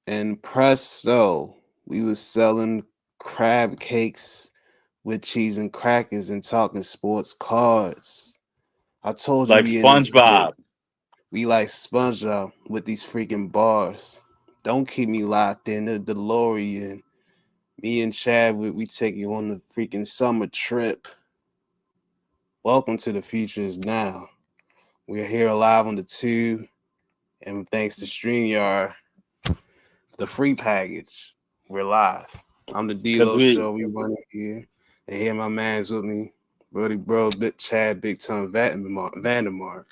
and presto, we was selling crab cakes with cheese and crackers and talking sports cards. I told you Like we in this SpongeBob. bitch. We like SpongeBob with these freaking bars. Don't keep me locked in the DeLorean. Me and Chad, we take you on the freaking summer trip. Welcome to the future is now. We're here live on the tube, and thanks to StreamYard, the free package, we're live. I'm the Cause D-Lo we Show. We running here. And here my man's with me. Brody Bro, Big Chad, Big Tom Vandermark.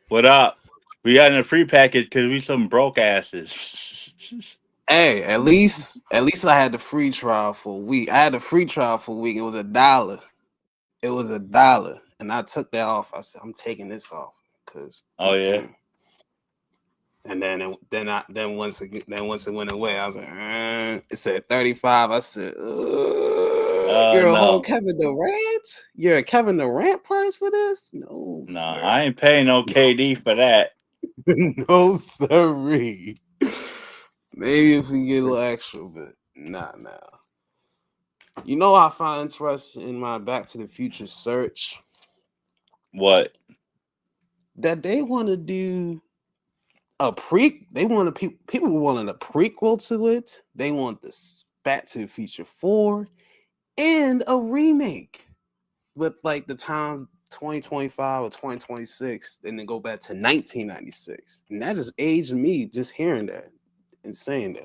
what up? We got in a free package because we some broke asses. Hey, at least I had the free trial for a week. I had the free trial for a week. It was $1. It was $1. And I took that off. I said, I'm taking this off. Cause Oh yeah. and once it went away, I was like, it said 35. I said, you're a whole No. Kevin Durant? You're a Kevin Durant price for this? No, No, sir. I ain't paying no KD for that. No, sirree. Maybe if we get a little extra, but not now. You know, I find interest in my Back to the Future search What? that they want to do they want to people wanting a prequel to it. They want this Back to the Future 4 and a remake with like the time 2025 or 2026, and then go back to 1996. And that just aged me just hearing that and saying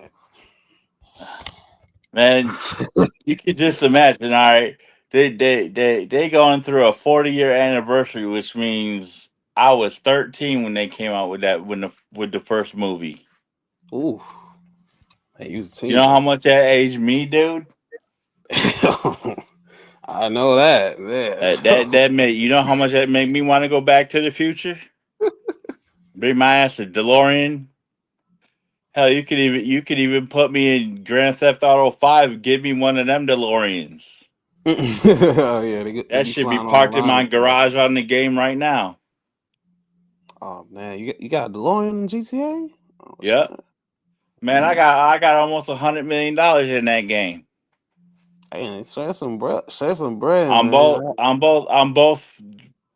Man, that. you can just imagine, all right. They going through a 40-year anniversary, which means I was 13 when they came out with that with the first movie. Ooh, hey, you was a You know how teenager. much that aged me, dude? I know that. Yeah. That made you know how much that made me want to go back to the future? Bring my ass to DeLorean. Hell, you could even put me in Grand Theft Auto 5. Give me one of them DeLoreans. Oh yeah, they That be should be flying parked in online my and stuff. garage on the game right now. Oh man, you got a DeLorean in GTA? Oh Yep. snap. Man, I Mm. got I got almost $100 million in that game. Hey, share some bread, I'm both man. I'm both I'm both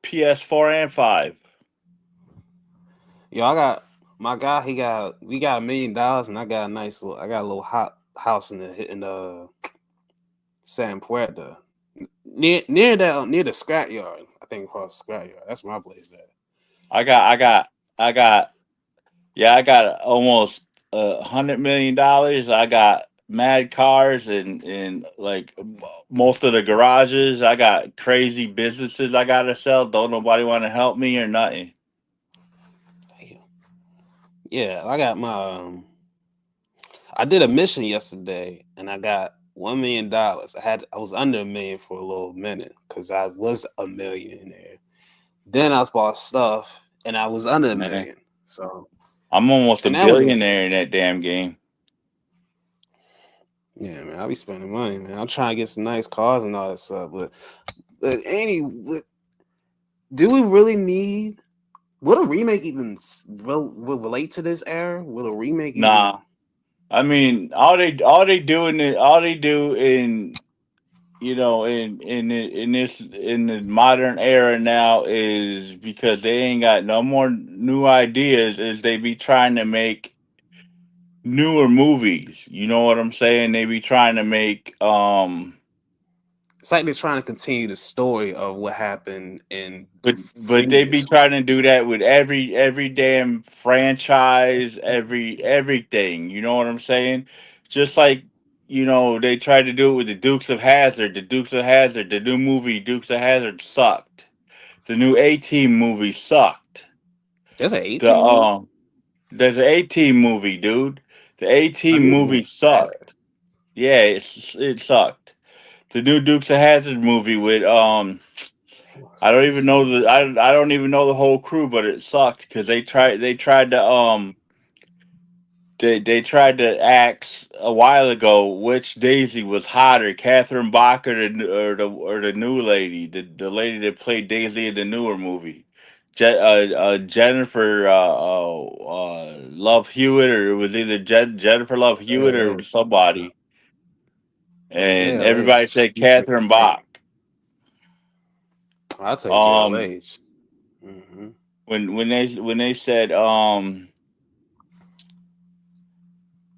PS4 and 5. Yo, I got my guy. We got $1 million, and I got a little hot house in the San Puerto, near the scrapyard. I think across the scrapyard. That's my place at. I got yeah, I got almost $100 million. I got mad cars and like most of the garages. I got crazy businesses I gotta sell. Don't nobody want to help me or nothing. Damn. Yeah, I got I did a mission yesterday, and I got $1 million. I was under a million for a little minute because I was a millionaire. Then I bought stuff, and I was under a Man, million. So, I'm almost a and that was billionaire in that damn game. yeah, man. I be spending money, man. I'm trying to get some nice cars and all that stuff, but do we really need? Would a remake even will relate to this era? Will a remake even? Nah, I mean all they do in in the modern era now is because they ain't got no more new ideas. Is they be trying to make newer movies. You know what I'm saying? They be trying to make It's like they're trying to continue the story of what happened in the but they be previous. trying to do that with every damn franchise, everything. You know what I'm saying? Just like they tried to do it with the Dukes of Hazard. The Dukes of Hazard, the new movie Dukes of Hazard sucked. The new A-Team movie sucked. There's an The 18 movie. there's an A-Team movie, dude. The I A-Team knew it movie was bad. sucked. Yeah, it sucked. The new Dukes of Hazard movie with Dang, what's I the don't even AC? know I don't even know the whole crew, but it sucked because they tried to they tried to ask a while ago which Daisy was hotter, Catherine Bach or the new lady, the lady that played Daisy in the newer movie. Jennifer Love Hewitt, or it was either Jennifer Love Hewitt or somebody, and JLH. everybody said Catherine Bach. I'll take Um, JLH. Mm-hmm. when they said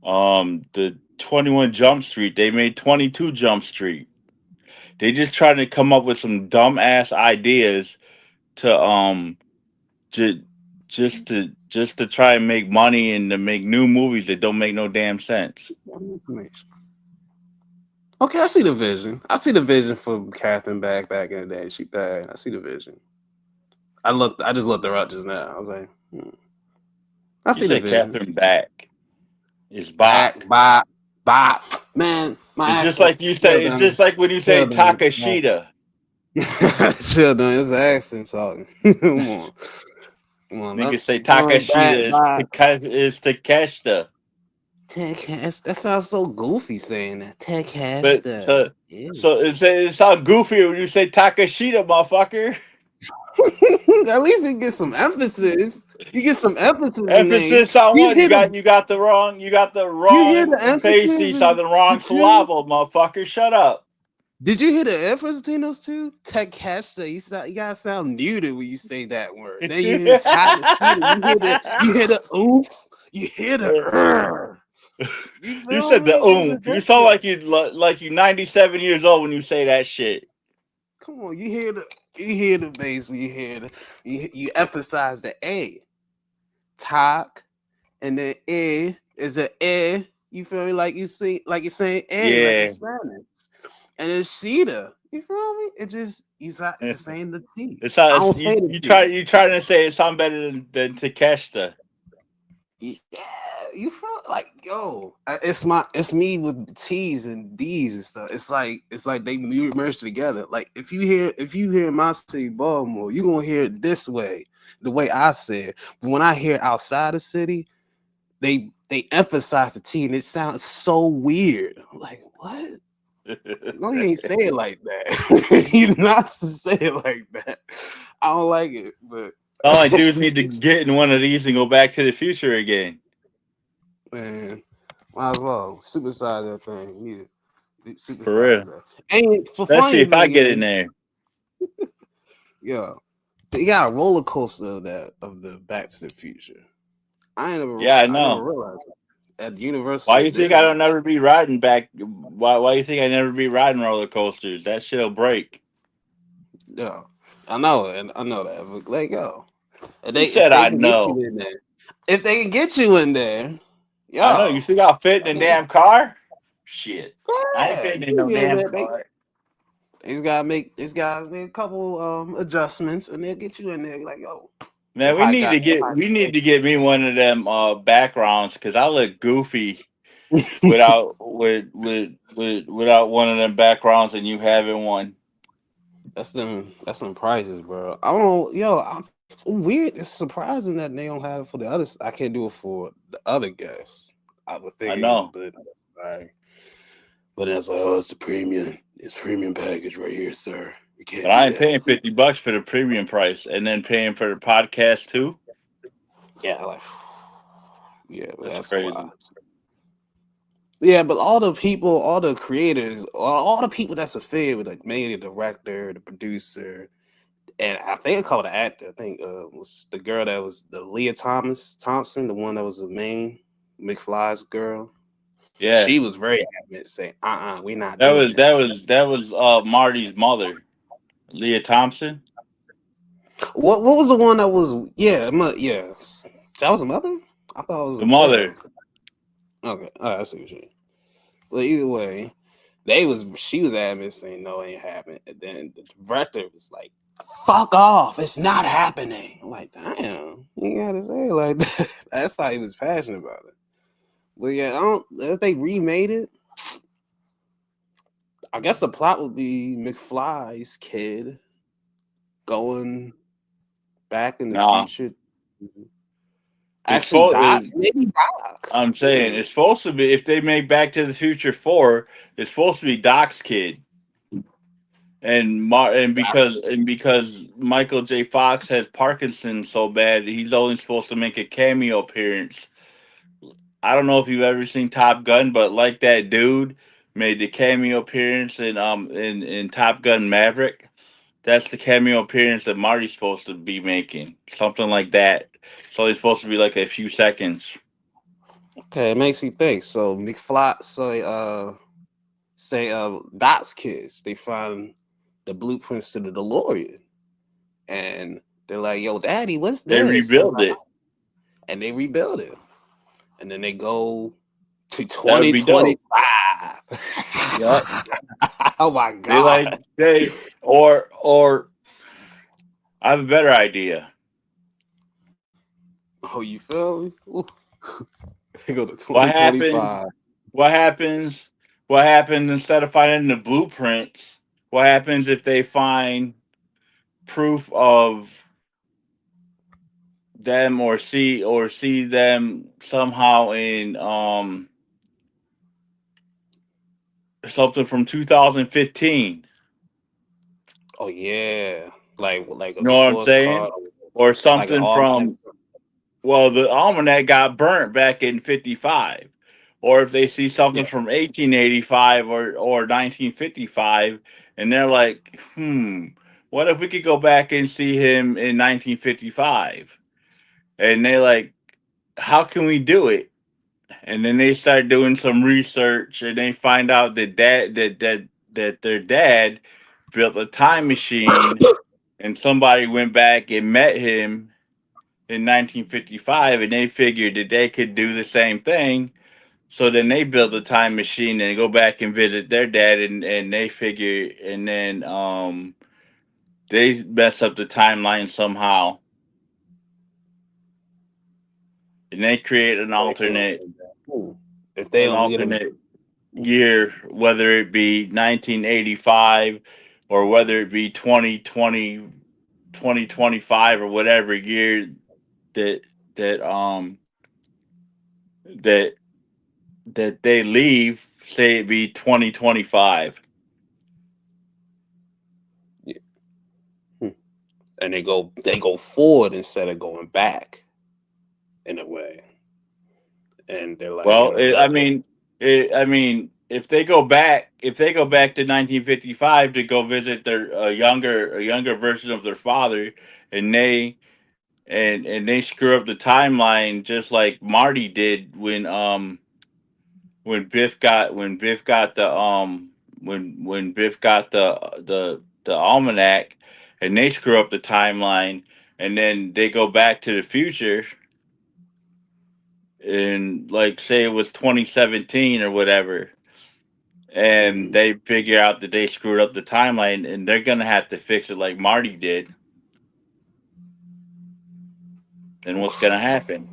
the 21 Jump Street, they made 22 Jump Street. They just trying to come up with some dumb ass ideas to just to try and make money and to make new movies that don't make no damn sense. Okay, I see the vision. I see the vision for Catherine back in the day. She bad. I see the vision. I just looked her up just now. I was like, I see the vision. Catherine Bach is Bach. Bach. Man, my it's just accent, like you say. It's just like when you say Takashita. Chill down. It's an accent talking. Come on. Niggas say Takashita is Takeshita. Takeshita. That sounds so goofy saying that. Takeshita. But so it sounds goofy when you say Takashita, motherfucker. At least it gets some emphasis. You get some emphasis. Emphasis on what? You got the wrong emphasis on the wrong syllable, motherfucker. Shut up. Did you hear the emphasis between those two? Takeshita. You gotta sound muted when you say that word. Then you hear Takeshita. You hear the oomph. You hear the You said the oomph. You sound like you 97 years old when you say that shit. Come on, you hear the bass when you hear you emphasize the A. Tak, and then is a you feel me? Like you see, like you're saying like in Spanish. And then Sheeta, you feel me? It just it's saying the T. It's not, I don't say the T. You trying to say it sound better than Takeshita. Yeah, you feel like it's me with T's and D's and stuff. It's like they merged together. Like if you hear my city Baltimore, you're gonna hear it this way, the way I said. But when I hear outside the city, they emphasize the T and it sounds so weird. I'm like, what? No, you ain't say it like that. You're not to say it like that. I don't like it, but all I do is need to get in one of these and go back to the future again. Man, might as well supersize that thing. You need to supersize for real. that. And for especially if I get in there. Yeah, they got a roller coaster of the Back to the Future. I know. I never realized it. At Universal. Why you think I don't never be riding back? Why you think I never be riding roller coasters? That shit'll break. Yeah, I know, and I know that. But let go. And they said I know. If they can get you in there, yeah, I know. You think I'll fit in a damn car? Shit, I ain't fitting in no damn car. It's gotta make a couple adjustments, and they'll get you in there. Like, yo, man, we need to get me one of them backgrounds because I look goofy without without one of them backgrounds, and you having one. That's them prices, bro. I don't know, weird. It's surprising that they don't have it for the others. I can't do it for the other guests. I would think. I know, but it's like, it's the premium. It's premium package right here, sir. We can't. But I ain't paying $50 for the premium price, and then paying for the podcast too. Yeah, that's crazy. Yeah, but all the people, all the creators, all the people that's affiliated with, like, mainly the director, the producer, and I think I call it the actor. I think was the girl that was the Leah Thompson, the one that was the main McFly's girl. Yeah, she was very adamant, saying, we're not." That was Marty's mother, Leah Thompson. What was the one that was? Yeah, that was a mother. I thought it was the mother. Okay, I see what you're saying. But either way, she was adamant saying no, it ain't happening. And then the director was like, "Fuck off! It's not happening." I'm like, damn, you gotta say it like that. That's how he was passionate about it. But yeah, if they remade it, I guess the plot would be McFly's kid going back in the future. Actually, maybe Doc. I'm saying it's supposed to be, if they make Back to the Future 4, it's supposed to be Doc's kid. and because Michael J. Fox has Parkinson's so bad, he's only supposed to make a cameo appearance. I don't know if you've ever seen Top Gun, but like that dude made the cameo appearance in Top Gun Maverick. That's the cameo appearance that Marty's supposed to be making, something like that. So he's supposed to be like a few seconds. Okay, it makes you think. So McFly say Dot's kids, they find the blueprints to the DeLorean. And they're like, yo, daddy, what's They this? rebuild it. And they rebuild it. And then they go to That would be dope. 2025. Yup. Oh my god. Or I have a better idea. Oh, you feel me? Ooh. They go to What 2025. happens? What happens instead of finding the blueprints? What happens if they find proof of them or see them somehow in something from 2015? Oh yeah. Like You a know what I'm source saying? card, Or like an something almanac. from, well, the almanac got burnt back in 55. Or if they see something Yeah. from 1885 or 1955, and they're like, what if we could go back and see him in 1955? And they like, how can we do it? And then they start doing some research, and they find out that their dad built a time machine, and somebody went back and met him in 1955, and they figured that they could do the same thing. So then they build a time machine and go back and visit their dad, and they figure, and then they mess up the timeline somehow, and they create If they an don't get him, alternate year, whether it be 1985 or whether it be 2020, 2025, or whatever year that that um that that they leave, say it be 2025. and they go forward instead of going back in a way. And they're like, yo, Well, the black. if they go back to 1955 to go visit their a younger version of their father, and they screw up the timeline just like Marty did when Biff got when Biff got the almanac, and they screw up the timeline, and then they go back to the future, and like say it was 2017 or whatever, and they figure out that they screwed up the timeline, and they're gonna have to fix it like Marty did. Then what's gonna happen?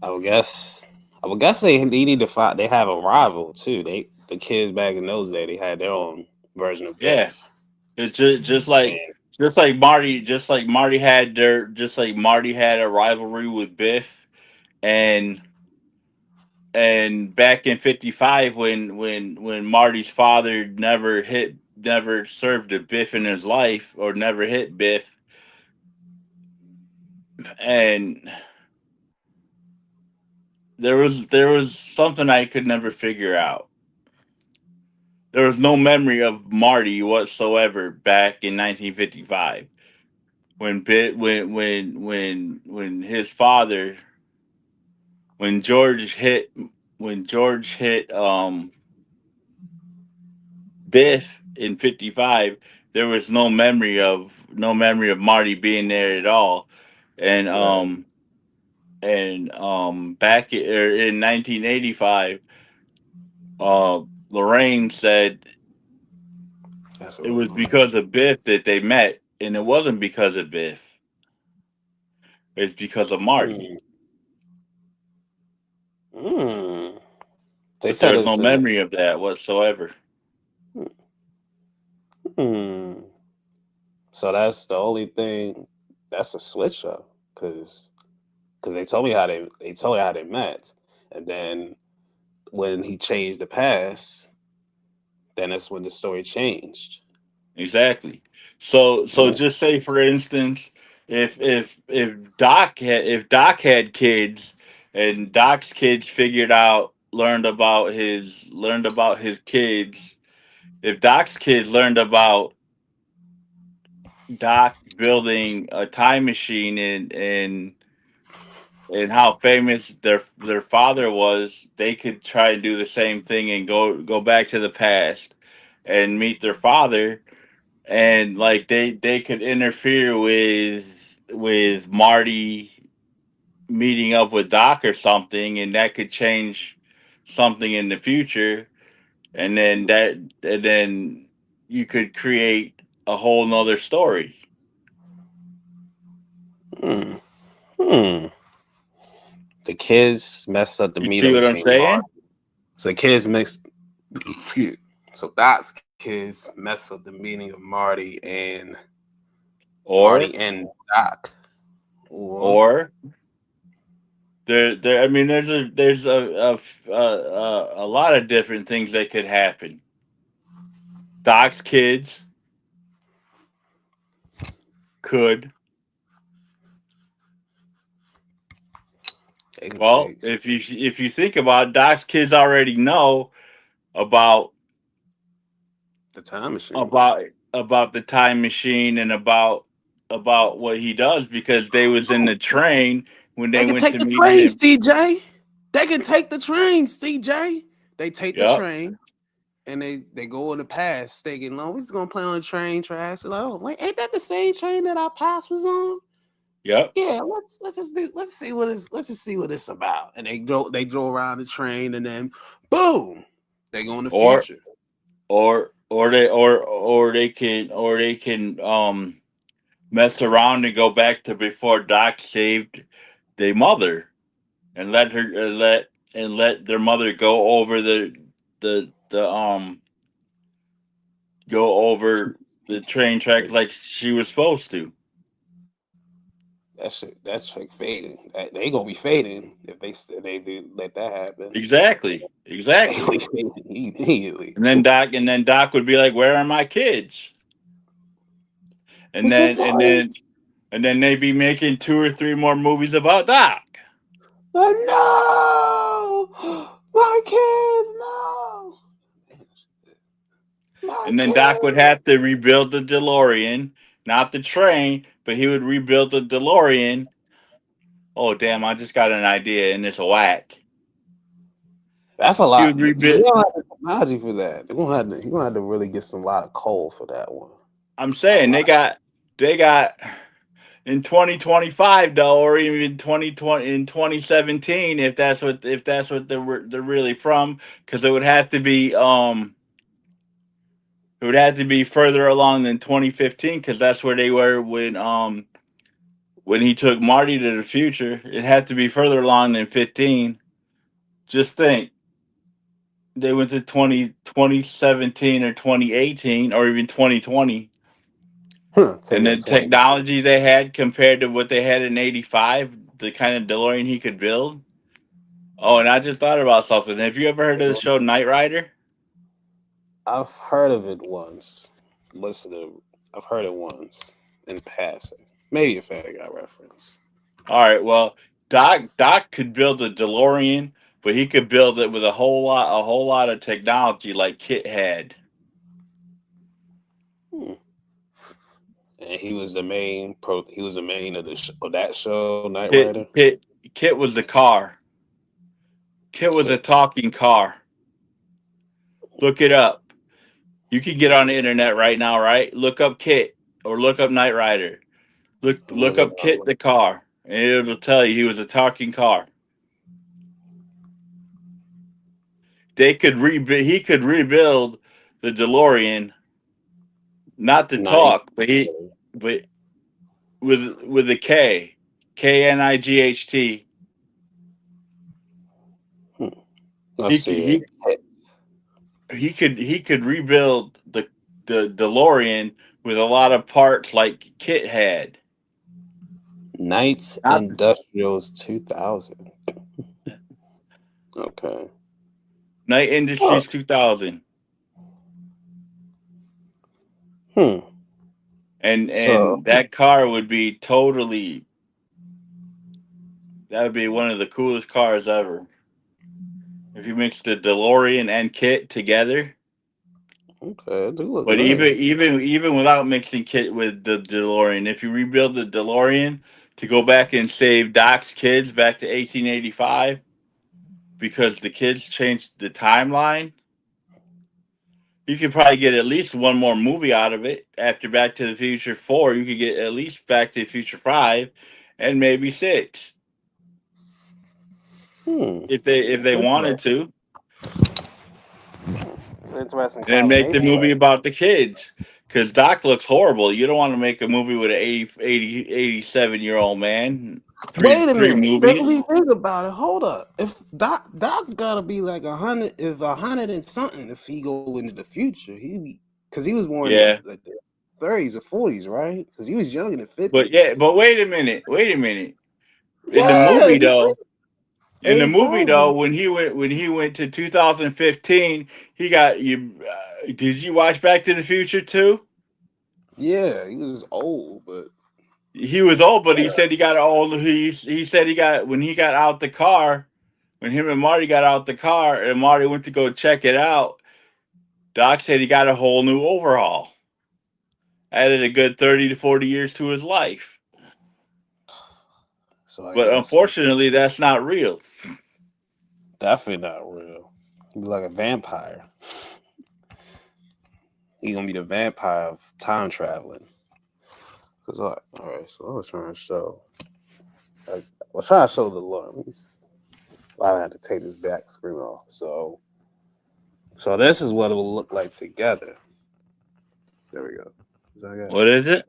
I would guess. I would guess they need to find. They have a rival too. The kids back in those days, they had their own version of Yeah, Biff. it's just like Marty had a rivalry with Biff, and back in 55 when Marty's father never served a Biff in his life, or never hit Biff, and there was something I could never figure out. There was no memory of Marty whatsoever back in 1955 when Bit when his father when George hit when George hit Biff in 55. There was no memory of Marty being there at all, and Right. back in 1985, Lorraine said That's it what was it was. because of Biff that they met, and it wasn't because of Biff. It's because of Marty. Mm. Mm. They But said there's no it's in. memory of that whatsoever. Hmm. So that's the only thing. That's a switch up because they told me how they met, and then when he changed the past, then that's when the story changed. Exactly. So just say for instance, if Doc had kids and Doc's kids figured out learned about his kids, if Doc's kids learned about Doc building a time machine and how famous their father was, they could try and do the same thing and go back to the past and meet their father, and like they could interfere with Marty meeting up with Doc or something, and that could change something in the future, and then you could create a whole nother story. Hmm. Hmm. The kids messed up the You see meeting what I'm between saying? Marty. So the kids mixed. Excuse. So Doc's kids messed up the meeting of Or Marty and Doc. Or or there. I mean, there's a lot of different things that could happen. Doc's kids could. they can Well, take if you think about it, Doc's kids already know about the time machine. about about the time machine and about what he does because they was in the train when They they can went take to the meet train, him. CJ. They can take the train, CJ. They take the Yep, train and they go in the past, thinking, "No, we're just gonna play on the train tracks." Like, oh, wait, ain't that the same train that our past was on? yep. Yeah, let's see what it's about. And they drove around the train, and then boom, they go in the Or future. or they can mess around and go back to before Doc saved their mother and let her let their mother go over the go over the train tracks like she was supposed to. That's like fading. They gonna be fading if they do let that happen. Exactly, They gonna be exactly. fading immediately. And then Doc would be like, "Where are my kids?" And What's your then point? and then they'd be making two or three more movies about Doc. Oh no, my kid, no, my And then Doc would kid. have to rebuild the DeLorean, not the train, but he would rebuild the DeLorean. Oh damn! I just got an idea, and it's a whack. That's a He lot. would You rebuild. don't have the technology for that. You're gonna have to really get some lot of coal for that one. I'm A saying lot. they got in 2025 though, or even 2020 in 2017, if that's what they're really from, because it would have to be further along than 2015 because that's where they were when he took Marty to the future. It had to be further along than 15. Just think, they went to 2017 or 2018 or even 2020, Take and it the to 20. technology they had compared to what they had in 85, the kind of DeLorean he could build. Oh, and I just thought about something. Have you ever heard of the show Knight Rider? I've heard of it once. Listen to, I've heard it once in passing. Maybe a Family Guy reference. All right, well, Doc could build a DeLorean, but he could build it with a whole lot of technology like Kit had. Hmm. And he was the main pro. He was the main of of that show, Knight Kit Rider. Kit Kit was the car. Kit was a Kit. talking car. Look it up. You can get on the internet right now, right? Look up Kit or look up Knight Rider. I'm Look looking up Kit the car, and it'll tell you he was a talking car. They could rebuild. He could rebuild the DeLorean, not to Knight. talk, but with a K, Knight. Hmm. Let's see it. Kit. He could rebuild the DeLorean with a lot of parts like Kit had. Knight Not Industrials 2000. Okay. Knight Oh, Industries 2000. And So that car would be totally. That would be one of the coolest cars ever. If you mix the DeLorean and Kit together. okay, it do look But even nice. even even without mixing Kit with the DeLorean, if you rebuild the DeLorean to go back and save Doc's kids back to 1885, because the kids changed the timeline, you could probably get at least one more movie out of it. After Back to the Future 4, you could get at least Back to the Future 5 and maybe 6 if they wanted to. It's an interesting And then make the combination. movie about the kids. Because Doc looks horrible. You don't want to make a movie with an 87-year-old man. Three Wait a three minute. Let movies. me think about it. Hold up. If Doc gotta be like 100, if 100 and something, if he go into the future, he be because he was born in Yeah. like the 30s or 40s, right? Because he was young in the But 50s. wait a minute. Wait a minute. In the Yeah, movie though, in the movie 85. though, when he went to 2015, he got you. Did you watch Back to the Future too? Yeah, he was old, but He was old, but he said he got old. He said he got when he got out the car, when him and Marty got out the car, and Marty went to go check it out. Doc said he got a whole new overhaul. Added a good 30 to 40 years to his life. so I But guess unfortunately, that's not real. definitely not real. He'd be like a vampire. He gonna be the vampire of time traveling. Cause all right, so I was trying to show. I was trying to show the Lord. I had to take this back screen off. So this is what it will look like together. There we go. What is it?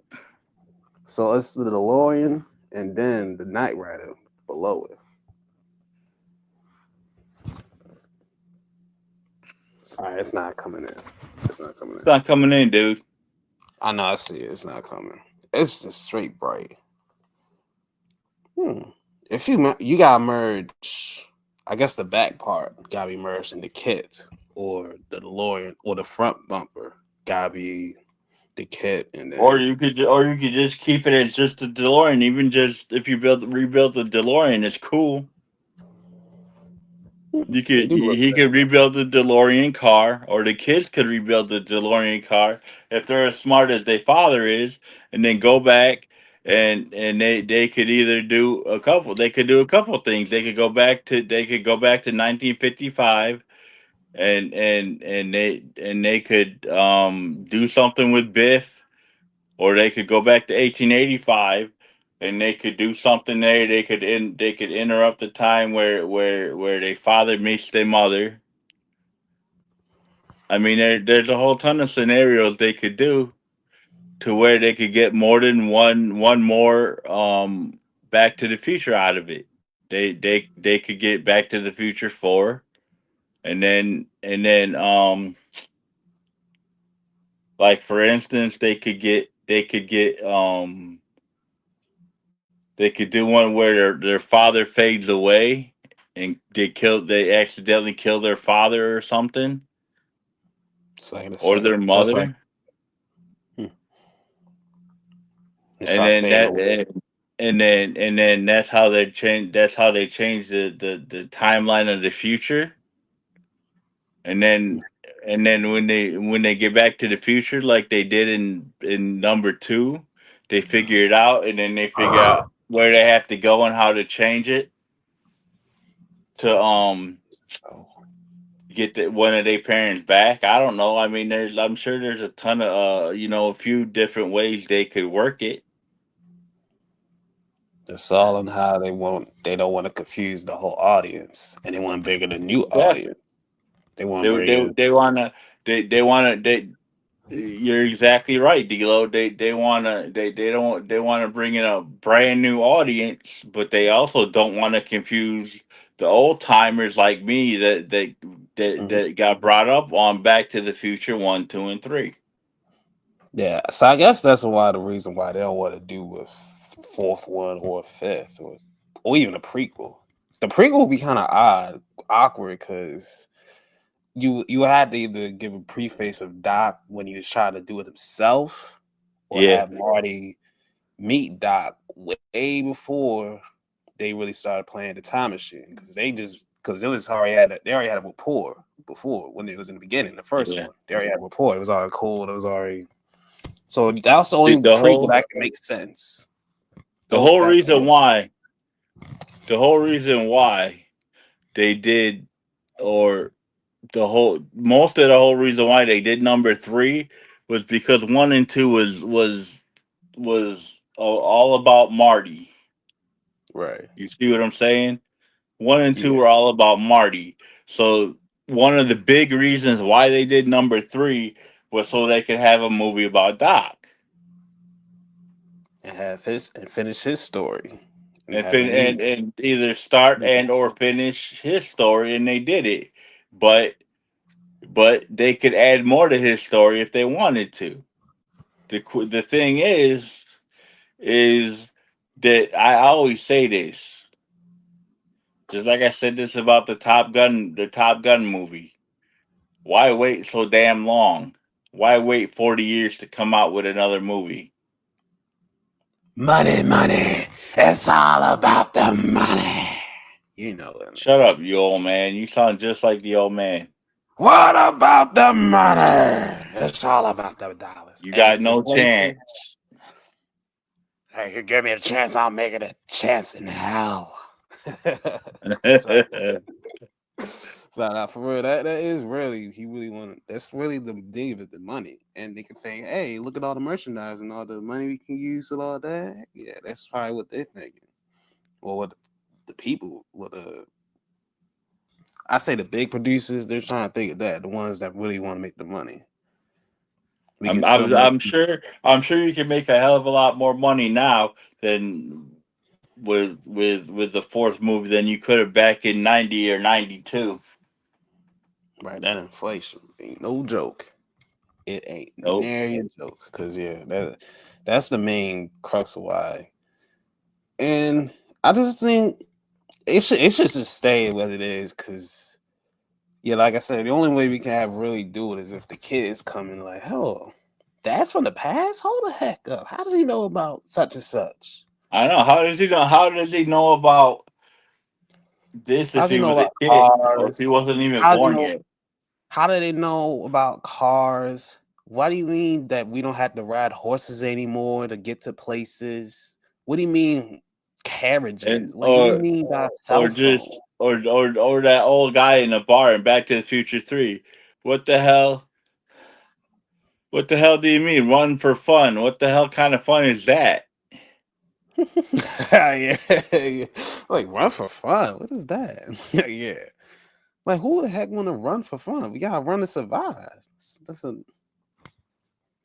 So it's the DeLorean and then the Knight Rider below it. All right, it's not coming in. It's not coming in. It's not coming in, dude. I know. I see it. It's not coming. It's just straight bright. If you gotta merge, I guess the back part gotta be merged in the kit, or the DeLorean, or the front bumper gotta be the kit, and then Or you could just keep it as just the DeLorean. Even just if you rebuild the DeLorean, it's cool. they do look He could rebuild the DeLorean car, or the kids could rebuild the DeLorean car if they're as smart as their father is, and then go back and they could either do a couple. They could do a couple things. They could go back to 1955, and they could do something with Biff, or they could go back to 1885 and they could do something there. They could interrupt the time where their father meets their mother. I mean, there's a whole ton of scenarios they could do to where they could get more than one more Back to the Future out of it. They could get Back to the Future 4, and then like for instance, they could do one where their father fades away and they accidentally kill their father or something, or their that's like mother. And start then fading that away. and then that's how they change the timeline of the future. And then when they get back to the future like they did in number 2, they figure it out, and then they figure out where they have to go and how to change it to get one of their parents back. I don't know. I mean, I'm sure there's a ton of a few different ways they could work it. It's all on how they don't want to confuse the whole audience, and they want to bring in a new Exactly. audience. They want to bring in. They wanna they wanna they. You're exactly right, D'Lo. They wanna they wanna bring in a brand new audience, but they also don't want to confuse the old timers like me that got brought up on Back to the Future 1, 2, and 3. Yeah, so I guess that's why the reason why they don't want to do with fourth one or fifth or even a prequel. The prequel would be kind of awkward because you had to either give a preface of Doc when he was trying to do it himself, or Yeah. have Marty meet Doc way before they really started playing the time machine, because it was they already had a rapport before when it was in the beginning, the first Yeah. one. They already had a rapport. It was already cool. It was already so that's the only The prequel whole that can make sense. the whole reason why they did, or most of the whole reason why they did number 3 was because 1 and 2 was all about Marty. Right. You see what I'm saying? 1 and 2 Yeah. were all about Marty. So one of the big reasons why they did number 3 was so they could have a movie about Doc And finish his story. and either start and or finish his story, and they did it. But they could add more to his story if they wanted to. The thing is that I always say this, just like I said this about the Top Gun movie. Why wait so damn long? Why wait 40 years to come out with another movie? Money. It's all about the money. You know it. Shut up, you old man. You sound just like the old man. What about the money? It's all about the dollars. You got no inflation. chance. Hey, you give me a chance, I'll make it a chance in hell. So, for real, that is really, he really wanted, that's really the deal with the money. And they can think, hey, look at all the merchandise and all the money we can use and all that. Yeah, that's probably what they're thinking. Or what the people, I say the big producers, they're trying to think of that, the ones that really want to make the money. I'm sure you can make a hell of a lot more money now than with the fourth movie than you could have back in 90 or 92. Right, that inflation ain't no joke. It ain't Nope. nary a joke. Because that's the main crux of why. And I just think it should just stay what it is. Because like I said, the only way we can really do it is if the kids come in like, oh, that's from the past. Hold the heck up. How does he know about such and such? I know. How does he know about this if he was a kid or if he wasn't even born yet? How do they know about cars? What do you mean that we don't have to ride horses anymore to get to places? What do you mean carriages? What do you mean by cell phone? Or that old guy in the bar in Back to the Future 3. What the hell? What the hell do you mean run for fun? What the hell kind of fun is that? yeah. Like run for fun. What is that? Yeah. Like who the heck want to run for fun? We gotta run to survive. That's the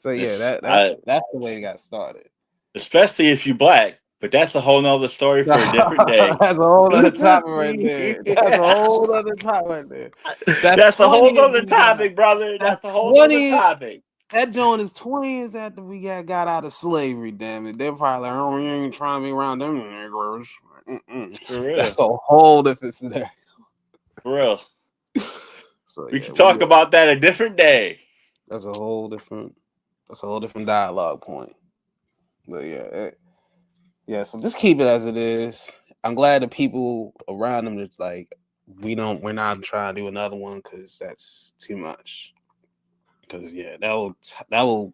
way it got started. Especially if you black, but that's a whole nother story for a different day. That's a whole other topic right there. That's a whole other topic right there. That's a whole other topic, brother. That's a whole other topic. That joint is 20 years after we got out of slavery, damn it. They're probably like, oh, we ain't trying to be around them niggers. For real. That's a whole different scenario. For real. So we can talk about that a different day. That's a whole different dialogue point. But so just keep it as it is. I'm glad the people around them that's like, we're not trying to do another one because that's too much. Because that will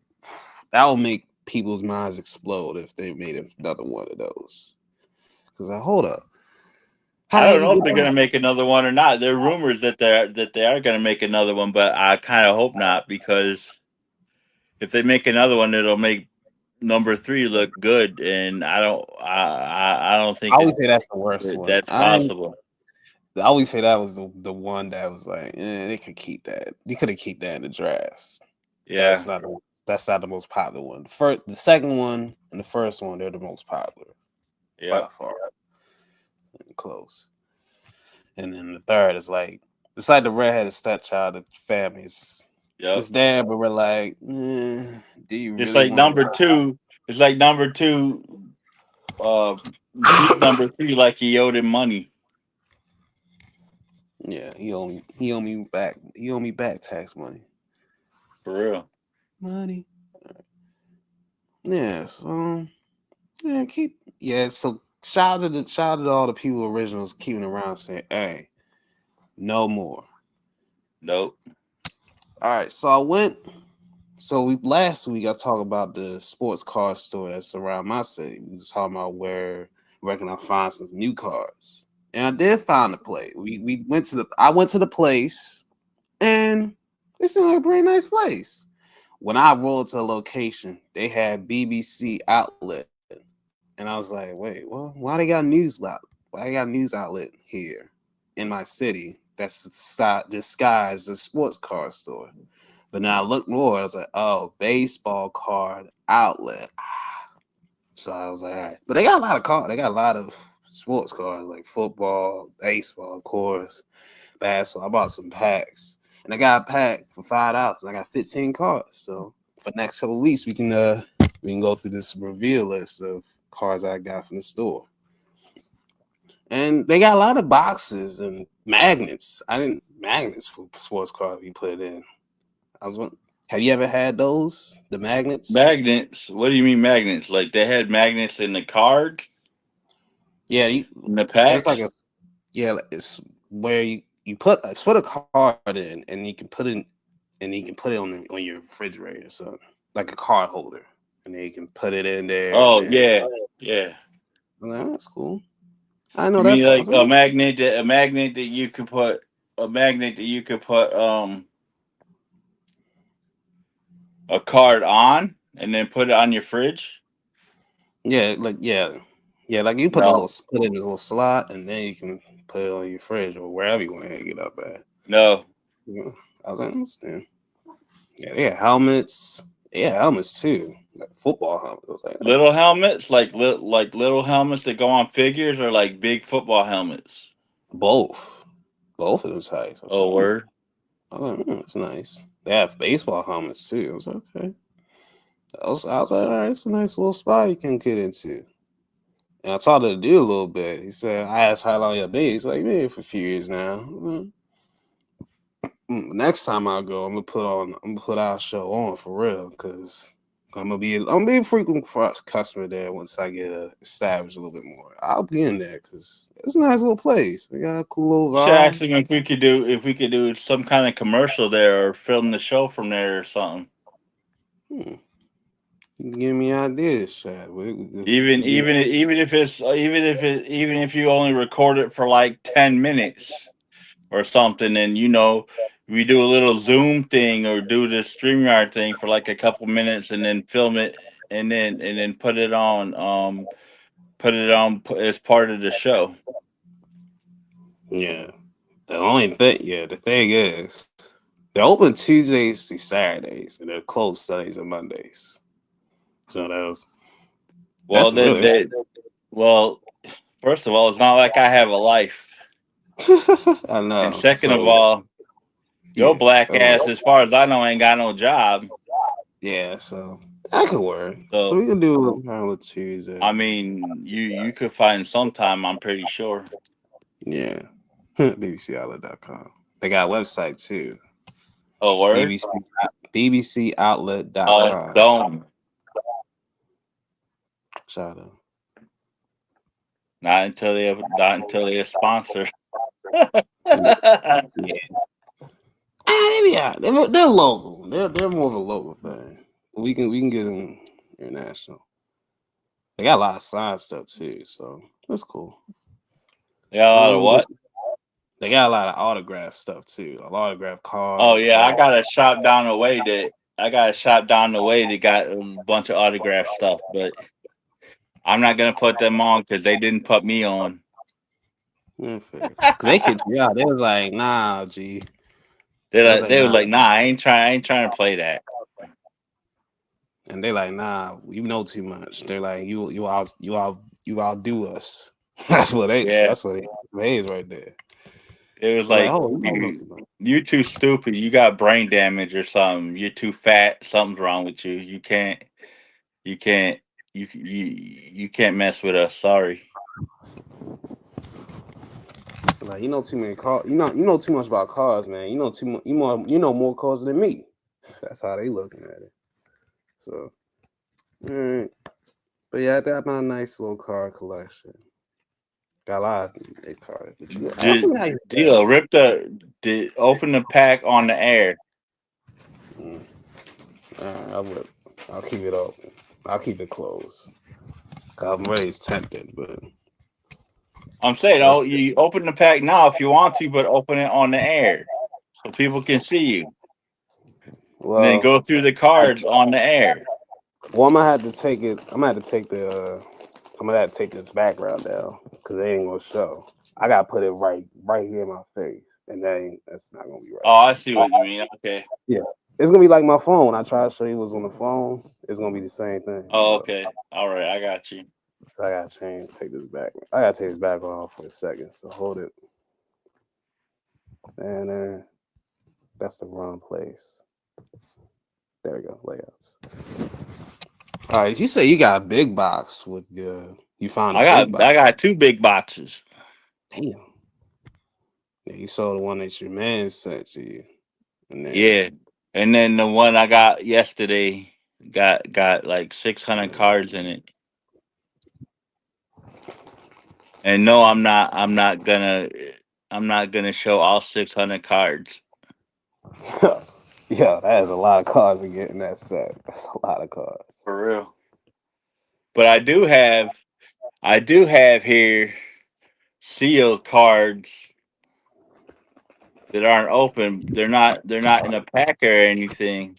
make people's minds explode if they made another one of those. Because hold up, I don't know if they're gonna make another one or not. There are rumors that they are gonna make another one, but I kind of hope not, because if they make another one, it'll make number 3 look good, and I don't think. I always say that's the worst one. That's possible. I always say that was the one that was like, they could keep that. You could have keep that in the drafts. Yeah, that's not the most popular one. The second one and the first one, they're the most popular. Yeah, by far. Close. And then the third is like, it's like the redheaded stepchild of families. It's there, but we're like, do you? It's really like number 2. It's like number 2. Number 3, like he owed him money. Yeah, he owe me back. He owe me back tax money. For real. Money. Yeah. So yeah, So shout out to all the people originals keeping around saying, "Hey, no more." Nope. All right. So I went. So last week I talked about the sports car store that's around my city. We was talking about where can I find some new cars, and I did find a place. We went to the I went to the place, and it seemed like a pretty nice place. When I rolled to the location, they had BBC outlet, and I was like, "Wait, well, why they got Why they got a news outlet here in my city? That's disguised as a sports car store." But now I looked more, I was like, "Oh, baseball card outlet." So I was like, "All right," but they got a lot of cars. They got a lot of sports cars like football, baseball, of course, basketball. I bought some packs, and I got a pack for $5. And I got 15 cars. So for the next couple of weeks, we can go through this reveal list of cars I got from the store. And they got a lot of boxes and magnets. I didn't magnets for sports cars. You put it in. Have you ever had those? The magnets? Magnets. What do you mean magnets? Like they had magnets in the cards, Yeah, in the it's like packs? it's where you put a card in, and you can put it on your refrigerator, so like a card holder, and then you can put it in there, and Oh then yeah, yeah. I'm like, "Oh, that's cool." I know You that mean part. I was like like, a magnet that you could put a card on and then put it on your fridge? yeah, like you No, put it in a little slot, and then you can put it on your fridge or wherever you want to hang it up at. no. Yeah, I was like, I understand. Yeah, they had helmets. Yeah, helmets too, like football helmets. I was like, Little helmets, like little helmets that go on figures, or like big football helmets. both, both of those types. I was like, Oh word. I was like, it's nice. They have baseball helmets too. I was like, okay. I was like, all right, it's a nice little spot you can get into. And I talked to the dude a little bit. He said, I asked how long you been. He's like, been here for a few years now. Next time I go, I'm gonna put our show on for real, because I'm gonna be a frequent customer there once I get established a little bit more. I'll be in there because it's a nice little place. We got a cool little You should ask vibe. him if we could do some kind of commercial there or film the show from there or something. Hmm. Give me ideas, Chad. Even if you only record it for like 10 minutes or something, and we do a little Zoom thing or do the StreamYard thing for like a couple minutes and then film it and then put it on as part of the show. Yeah. The thing is, they're open Tuesdays through Saturdays, and they're closed Sundays and Mondays. So Well, that's then really. well, first of all, it's not like I have a life, I and know. second of So all, your yeah, black ass, as far as I know, ain't got no job. yeah. So that could work. So So we can do kind of Tuesday. I mean, you could find some time. I'm pretty sure. Yeah. BBCOutlet.com. They got a website too. Oh, word. BBC BBCOutlet.com. Don't. Shout out. Not until they a sponsor. Yeah. Yeah. They're local. They're more of a local thing. We can get them international. They got a lot of science stuff too, so that's cool. Yeah, a lot of what? They got a lot of autograph stuff too. A lot of autograph Oh cards. yeah, I got a shop down the way that got a bunch of autograph stuff, but I'm not gonna put them on because they didn't put me on. Yeah, they could, yeah. They was like, nah, G. They was like, nah, I ain't trying to play that. And they like, nah, you know too much. They're like, you outdo us. That's what they is right there. It was They're like, oh, you too stupid. You got brain damage or something. You're too fat. Something's wrong with you. You can't you can't you can't mess with us. Sorry. Like you know too many cars. You know too much about cars, man. You know too much. You know more cars than me. That's how they looking at it. So, all right. But yeah, I got my nice little car collection. Got a lot of big cars. But you ask me how you Deal, guys. open the pack on the air. I would. I'll keep it open. I'll keep it closed. I'm really tempted, but I'm saying, you open the pack now if you want to, but open it on the air so people can see you. And then go through the cards on the air. Well, I'm gonna have to take it. I'm gonna have to take the. I'm gonna have to take this background down because they ain't gonna show. I gotta put it right here in my face, and that's not gonna be right. Oh, I see what you mean. Okay. Yeah, it's gonna be like my phone. I try to show you what's on the phone. It's gonna be the same thing. Oh, okay. All right, I got you. So I gotta take this back. I gotta take this background off for a second. So hold it, and that's the wrong place. There we go. Layouts. All right, you say you got a big box with your. You found. I got 2 big boxes. Damn. Yeah, you saw the one that your man sent to you. Yeah, and then the one I got yesterday got like 600 cards in it. And no, I'm not gonna show all 600 cards. Yeah, that is a lot of cards to get in that set. That's a lot of cards. For real. But I do have here sealed cards that aren't open. They're not in a pack or anything.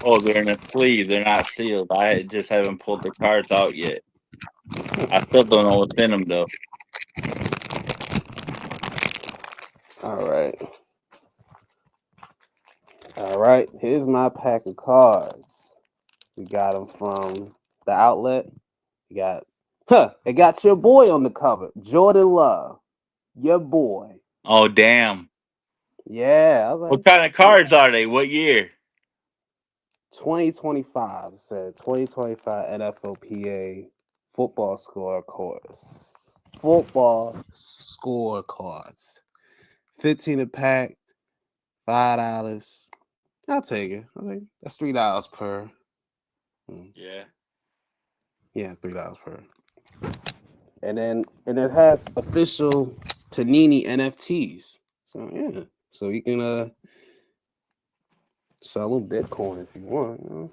Oh, they're in a sleeve. They're not sealed. I just haven't pulled the cards out yet. I still don't know what's in them though. All right. Here's my pack of cards. We got them from the outlet. You got, it got your boy on the cover, Jordan Love, your boy. Oh damn! Yeah, I was like, what kind of cards are they? What year? 2025. It said 2025 NFLPA football scorecards. Football scorecards. 15 a pack, $5. I'll take it. I think that's $3 per. Yeah. Yeah, $3 per. And it has official Panini NFTs. So yeah. So you can sell them Bitcoin if you want. You know?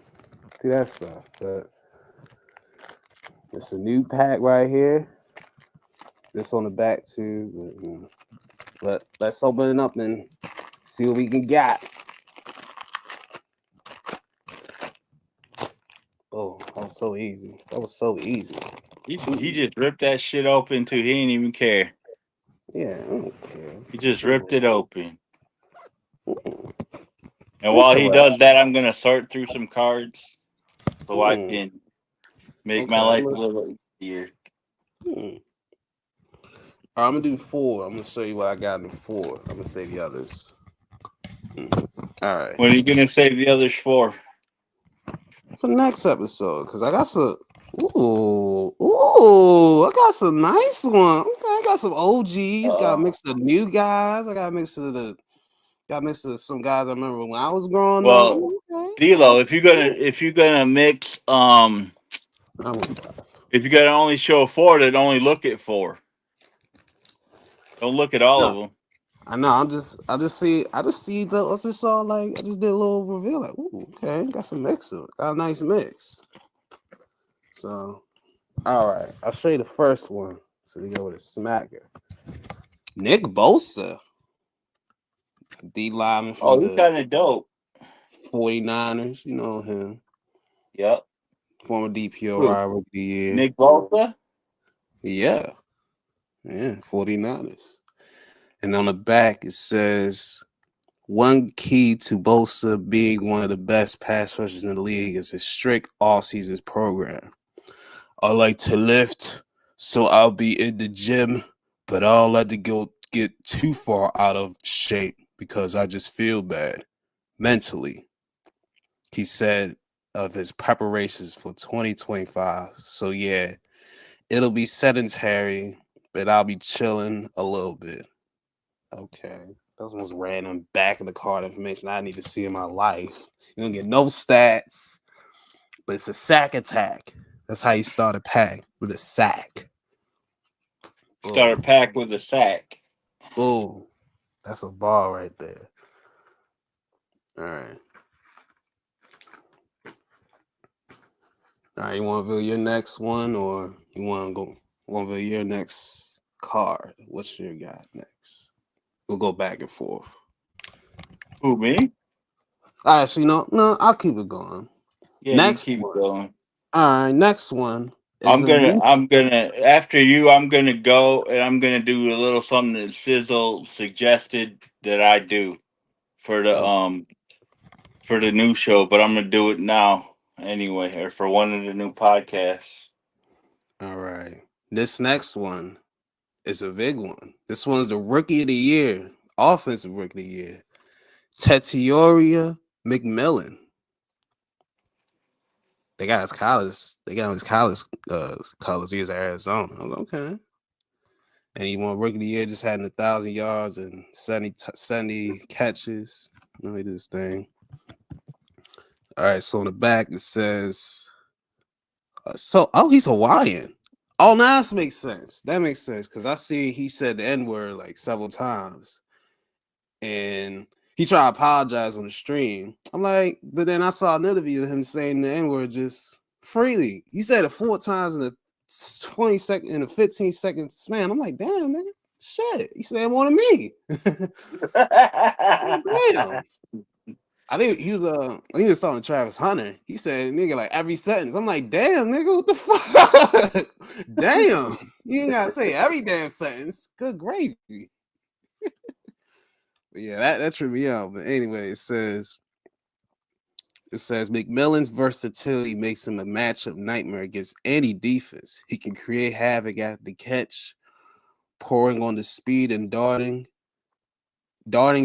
See that stuff. But it's a new pack right here. This on the back too. But let's open it up and see what we can get. Oh, that was so easy. He just ripped that shit open too. He didn't even care. Yeah, I don't care. He just ripped it open. And while he does that, I'm gonna sort through some cards so I can make my life a little easier. All right, I'm gonna do 4. I'm gonna show you what I got in 4. I'm gonna save the others. All right. When are you gonna save the others for? For next episode, because I got some. I got some nice ones. Okay, I got some OGs. Got a mix of new guys. I got a mix of some guys I remember when I was growing up. Well, D'Lo, if you're gonna mix, if you're gonna only show 4, then only look at 4. Don't look at all of them. I know. I just see. I just did a little reveal. Like, okay, got some mix. Got a nice mix. So, all right, I'll show you the first one. So we go with a smacker. Nick Bosa, D lineman from he's kind of dope. 49ers, you know him. Yep. Former DPO Rookie of the Year. Nick Bosa? Yeah, 49ers. And on the back it says, one key to Bosa being one of the best pass rushers in the league is a strict all-season program. I like to lift, so I'll be in the gym, but I don't let it get too far out of shape because I just feel bad mentally. He said of his preparations for 2025. So yeah, it'll be sedentary, and I'll be chilling a little bit. Okay. Those ones random back of the card information I need to see in my life. You don't get no stats, but it's a sack attack. That's how you start a pack, with a sack. Start a Boom. pack with a sack. Boom. That's a ball right there. All right. All right, you want to reveal your next one, or you want to reveal your next card? What's your guy next? We'll go back and forth. Who, me? Actually, no, I'll keep it going. Yeah, you Next keep one. going. All right, next one is I'm gonna after you. I'm gonna go and I'm gonna do a little something that Sizzle suggested that I do for the new show, but I'm gonna do it now anyway, or for one of the new podcasts. All right. This next one is a big one. This one's the rookie of the year, offensive rookie of the year, Tetioria McMillan. They got his college. They got his college colors. He was at Arizona. I was like, okay. And he won rookie of the year. Just had 1,000 yards and 70 catches. Let me do this thing. All right. So on the back it says, he's Hawaiian. Oh, now this makes sense. That makes sense because I see he said the N-word like several times, and he tried to apologize on the stream. I'm like, but then I saw an interview of him saying the N-word just freely. He said it 4 times in a 20-second, in a 15-second span. I'm like, damn, man, shit. He said more than me. Damn. I think he was talking to Travis Hunter. He said, nigga, like every sentence. I'm like, damn, nigga, what the fuck? Damn. You ain't gotta say every damn sentence. Good gravy. But yeah, that tripped me out. But anyway, it says McMillan's versatility makes him a matchup nightmare against any defense. He can create havoc after the catch, pouring on the speed and darting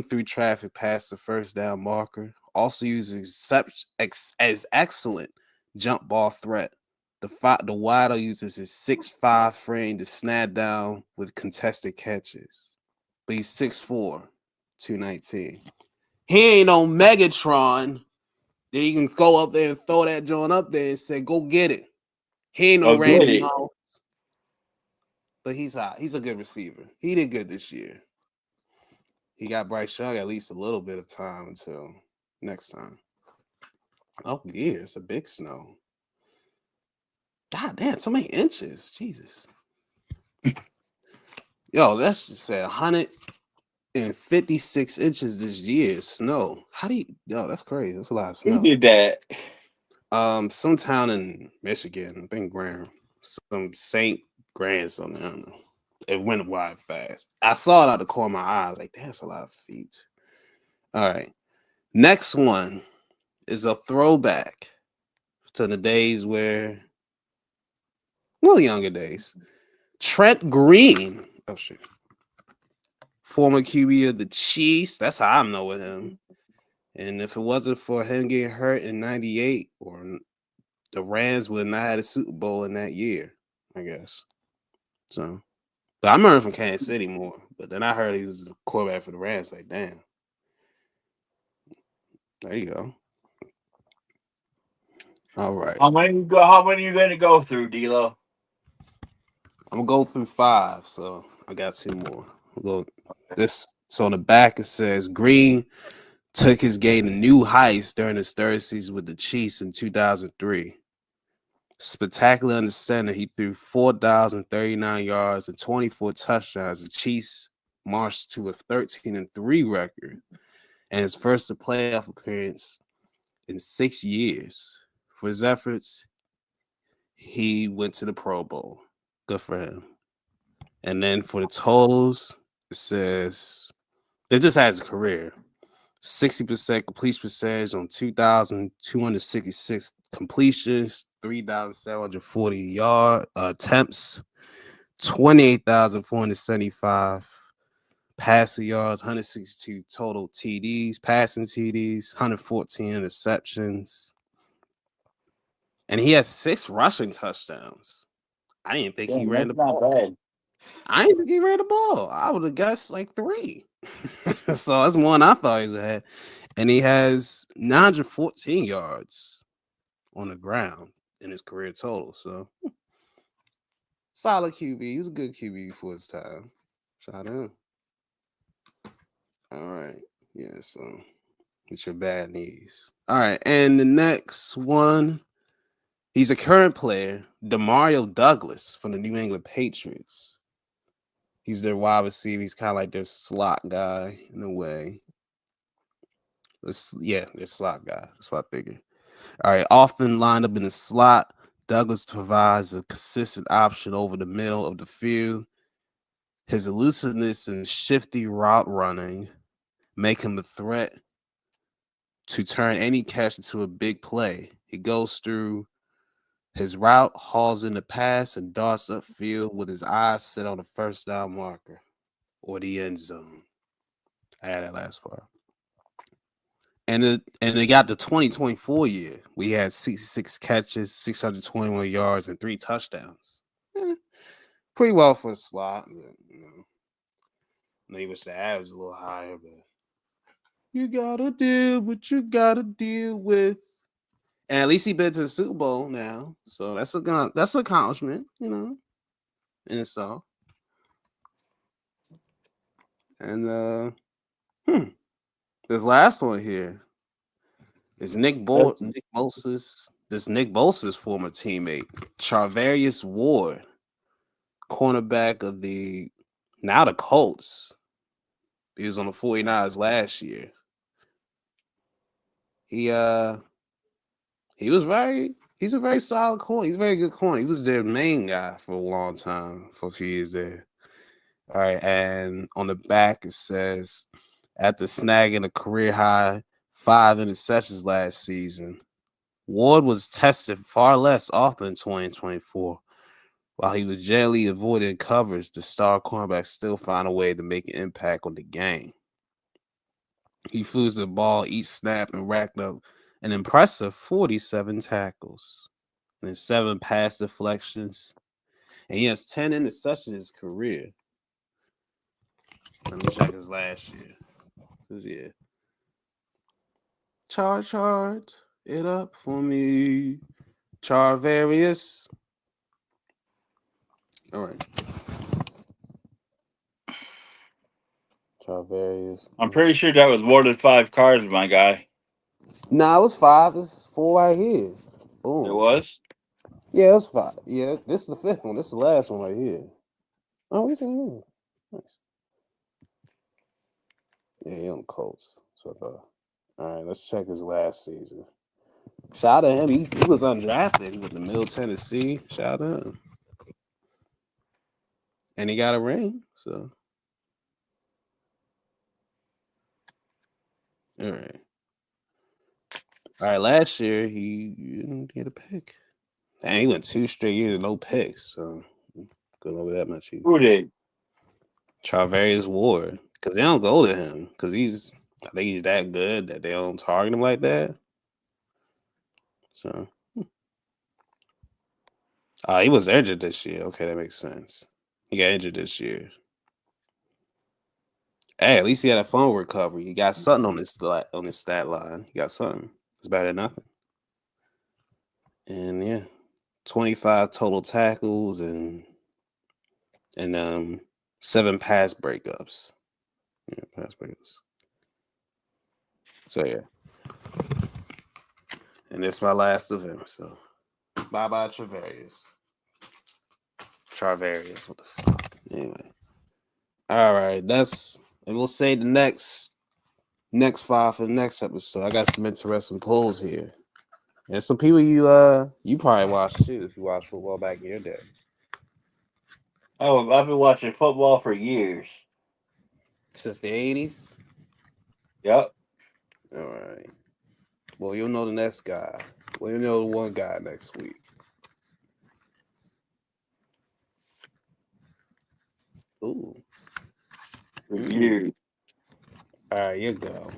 through traffic past the first down marker. Also uses as excellent jump ball threat. The Waddle uses his 6'5" frame to snap down with contested catches. But he's 6'4", 219. He ain't no Megatron that he can go up there and throw that joint up there and say, go get it. He ain't no Randy Moss. But he's hot. He's a good receiver. He did good this year. He got Bryce Young at least a little bit of time until next time. Oh, yeah, it's a big snow. God damn, so many inches. Jesus. Yo, that's just say 156 inches this year. Snow. How do you? Yo, that's crazy. That's a lot of snow. Who did that? Some town in Michigan. I think Graham. Some St. Grand something. I don't know. It went wide fast. I saw it out the corner of my eyes. Like, that's a lot of feet. All right. Next one is a throwback to the days where, well, younger days. Trent Green. Oh, shit. Former QB of the Chiefs. That's how I know with him. And if it wasn't for him getting hurt in 98, or the Rams would not have had a Super Bowl in that year, I guess. So, but I remember from Kansas City more. But then I heard he was the quarterback for the Rams. Like, damn. There you go. All right. How many are you going to go through, D-Lo? I'm gonna go through 5, so I got 2 more. We'll go this. So on the back it says Green took his game to new heights during his third season with the Chiefs in 2003. Spectacular under center, he threw 4,039 yards and 24 touchdowns. The Chiefs marched to a 13-3 record and his first playoff appearance in 6 years. For his efforts, he went to the Pro Bowl. Good for him. And then for the totals, it says it just has a career. 60% completion percentage on 2,266 completions, 3,740 yard attempts, 28,475 passing yards, 162 total TDs, passing TDs, 114 interceptions. And he has 6 rushing touchdowns. I didn't think he ran the ball. Not bad. I ain't think he ran the ball. I would have guessed like 3. So that's one I thought he had. And he has 914 yards on the ground in his career total. So solid QB. He was a good QB for his time. Shout out to him. All right. Yeah, so it's your bad knees. All right. And the next one, he's a current player, Demario Douglas from the New England Patriots. He's their wide receiver. He's kind of like their slot guy in a way. Their slot guy. That's what I figured. All right. Often lined up in the slot, Douglas provides a consistent option over the middle of the field. His elusiveness and shifty route running make him a threat to turn any catch into a big play. He goes through his route, hauls in the pass, and darts upfield with his eyes set on the first down marker or the end zone. I had that last part. And they got the 2024 year. We had 66 catches, 621 yards, and 3 touchdowns. Pretty well for a slot. But, maybe wish the average was a little higher, but you gotta deal with what you gotta deal with. And at least he been to the Super Bowl now, so that's an accomplishment, in itself. And this last one here is Nick Bosa's former teammate, Charvarius Ward, cornerback of the Colts. He was on the 49ers last year. He's a very solid corner. He's a very good corner. He was their main guy for a long time, for a few years there. All right, and on the back it says, after snagging a career high 5 interceptions last season, Ward was tested far less often in 2024. While he was generally avoiding coverage, the star cornerback still found a way to make an impact on the game. He flew the ball each snap and racked up an impressive 47 tackles and 7 pass deflections. And he has 10 interceptions in his career. Let me check his last year. This year. Charge it up for me. Charvarius. All right. Charvarius. I'm pretty sure that was more than 5 cards, my guy. Nah, it was 5. It's 4 right here. Boom. It was? Yeah, it was 5. Yeah, this is the 5th one. This is the last one right here. Oh, we see him. Nice. Yeah, he on the Colts. So I thought. All right, let's check his last season. Shout out to him. He was undrafted. He was in Middle Tennessee. Shout out to him. And he got a ring. So. All right. All right, last year he didn't get a pick. And he went 2 straight years with no picks. So good over that much. Who did? Charvarius Ward. Because they don't go to him. Because I think he's that good that they don't target him like that. So he was injured this year. Okay, that makes sense. He got injured this year. Hey, at least he had a fumble recovery. He got something on his stat line. He got something. It's better than nothing. And yeah, 25 total tackles and 7 pass breakups. Yeah, pass breakups. So yeah. And it's my last of him. So bye Charvarius. What the fuck? Anyway. All right, and we'll say the next 5 for the next episode. I got some interesting polls here. And some people you probably watched too if you watched football back in your day. Oh, I've been watching football for years. Since the 80s? Yep. All right. Well, you'll know the next guy. Well, you'll know the one guy next week. Ooh. For years. All right, you go.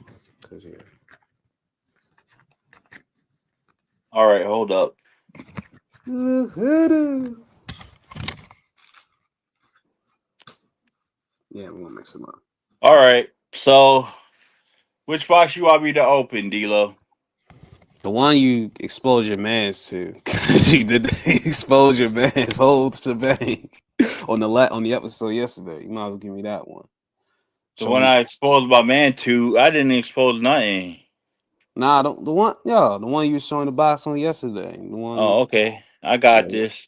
All right, hold up. Yeah, we're gonna mix them up. All right. So, which box you want me to open, D-Lo? The one you exposed your mans to, you did expose your man's whole shebang on the episode yesterday. You might as well give me that one. The Show one me. I exposed my man to, I didn't expose nothing. Nah, the one you were showing the box on yesterday. The one, Oh, okay. I yeah, got this.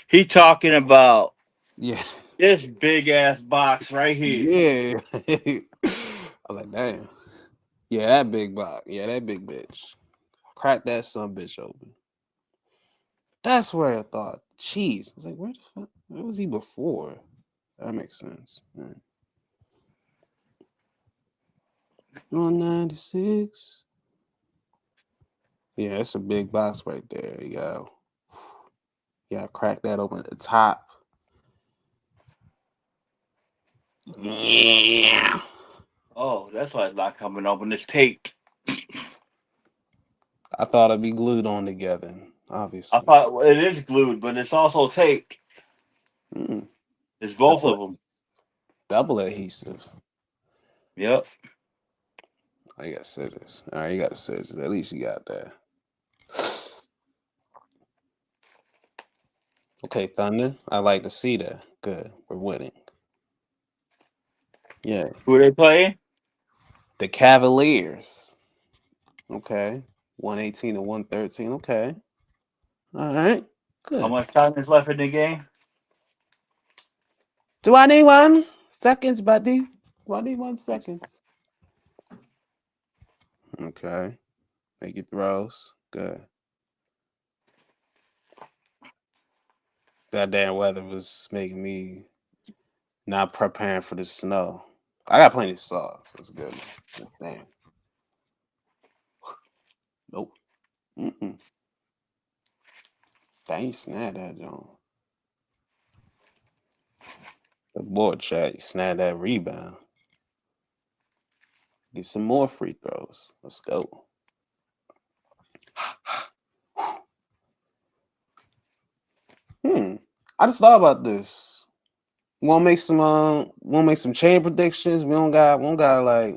He talking about yeah, this big ass box right here. yeah. I was like, damn. Yeah, that big box. Yeah, that big bitch. Crack that son bitch open. That's where I thought. Jeez. I was like, where was he before? That makes sense. Right. 196. Yeah, it's a big box right there. You gotta crack that open at the top. Yeah. Oh, that's why it's not coming open. It's taped. I thought it'd be glued on together, I obviously. thought well, it is glued, but it's also taped. Mm. It's both Double, of them. double adhesive. Yep. Oh, you got scissors. All right, you got the scissors. At least you got that. Okay, Thunder. I like to see that. Good. We're winning. Yeah. Who are they playing? The Cavaliers. Okay. 118 to 113. Okay. All right. How Good. much time is left in the game? Do I need 1 seconds, buddy? Do I need 1 second? Okay. Make your throws. Good. That damn weather was making me not preparing for the snow. I got plenty of sauce. So it's good. Damn. Nope. Mm-mm. Dang, snap that, John. The board chat, you snap that rebound. Get some more free throws. Let's go. I just thought about this. We want to make some chain predictions. We don't got like,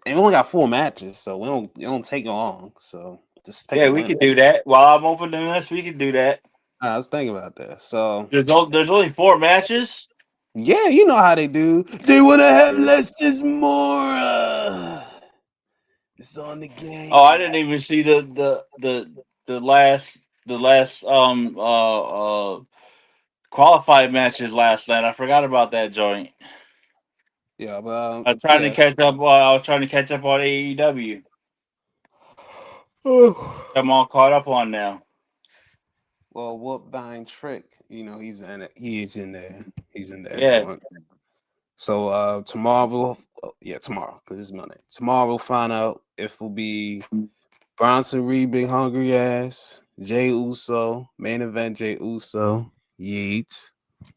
and we only got 4 matches, so it don't take long. So just pick Yeah, a we winner. can do that. While I'm opening this, we can do that. I was thinking about that. So There's only 4 matches. yeah, you know how they do. They want to have less is more. It's on the game. Oh, I didn't even see the last qualified matches last night. I forgot about that joint. Yeah, but I'm trying to catch up. I was trying to catch up on AEW. I'm all caught up on now. Well, what buying trick? You know, he's in it. He's in there. He's in there. Yeah. Joint. So tomorrow tomorrow, because it's Monday. Tomorrow we'll find out if it'll be Bronson Reed, big hungry ass, Jay Uso, main event Jay Uso, Yeet,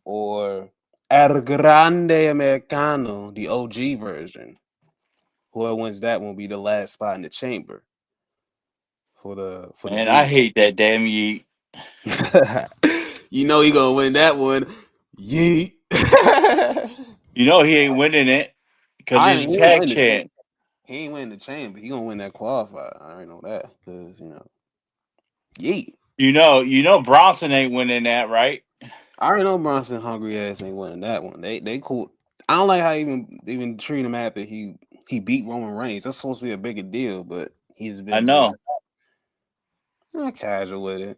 or El Grande Americano, the OG version. Whoever wins that will be the last spot in the chamber for the And I beat. hate that damn Yeet. You know he gonna win that one. Yeet. You know he ain't winning it because I he's mean, a he ain't tag win the chain. champ. He ain't win the chain, but he gonna win that qualifier. I already know that because Yeet. You know Bronson ain't winning that, right? I already know Bronson hungry ass ain't winning that one. They cool. I don't like how even treat him after he beat Roman Reigns. That's supposed to be a bigger deal, but he's I been know. just not casual with it.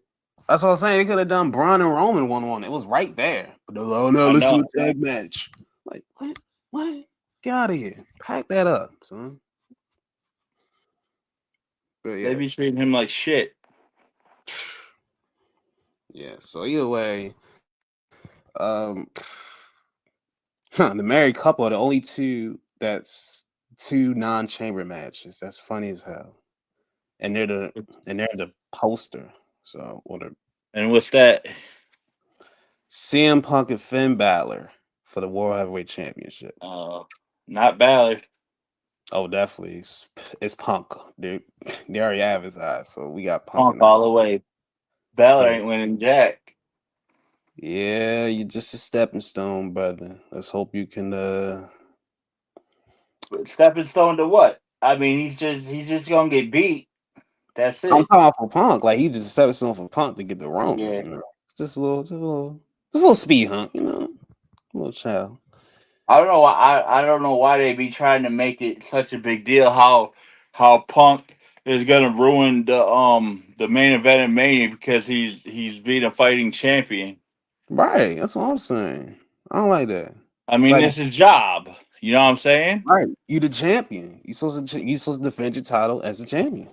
That's what I'm saying. They could have done Braun and Roman 1-1. It was right there. But they're like, oh no, I let's do know. a tag match. Like, what? What? Get out of here. Pack that up, son. But They yeah. be treating him like shit. Yeah, so either way, the married couple are the only two that's 2 non-chamber matches. That's funny as hell. And they're the poster. So And what's that? CM Punk and Finn Balor for the World Heavyweight Championship. Not Ballard. Oh, definitely. It's Punk. They already advertised, so we got Punk Punk. all the way. Ballard So ain't winning jack. Yeah, you're just a stepping stone, brother. Let's hope you can. Stepping stone to what? I mean, he's just gonna get beat. That's I'm it. talking for Punk. Like he just a stepping stone for Punk to get the Roman. Yeah. You know, just a little speed hunt. You know, a little child. I don't know why I don't know why they be trying to make it such a big deal how Punk is gonna ruin the main event of Mania because he's being a fighting champion. Right. That's what I'm saying. I don't like that. I mean, Like, this is job. You know what I'm saying? right, you the champion. You supposed to defend your title as a champion.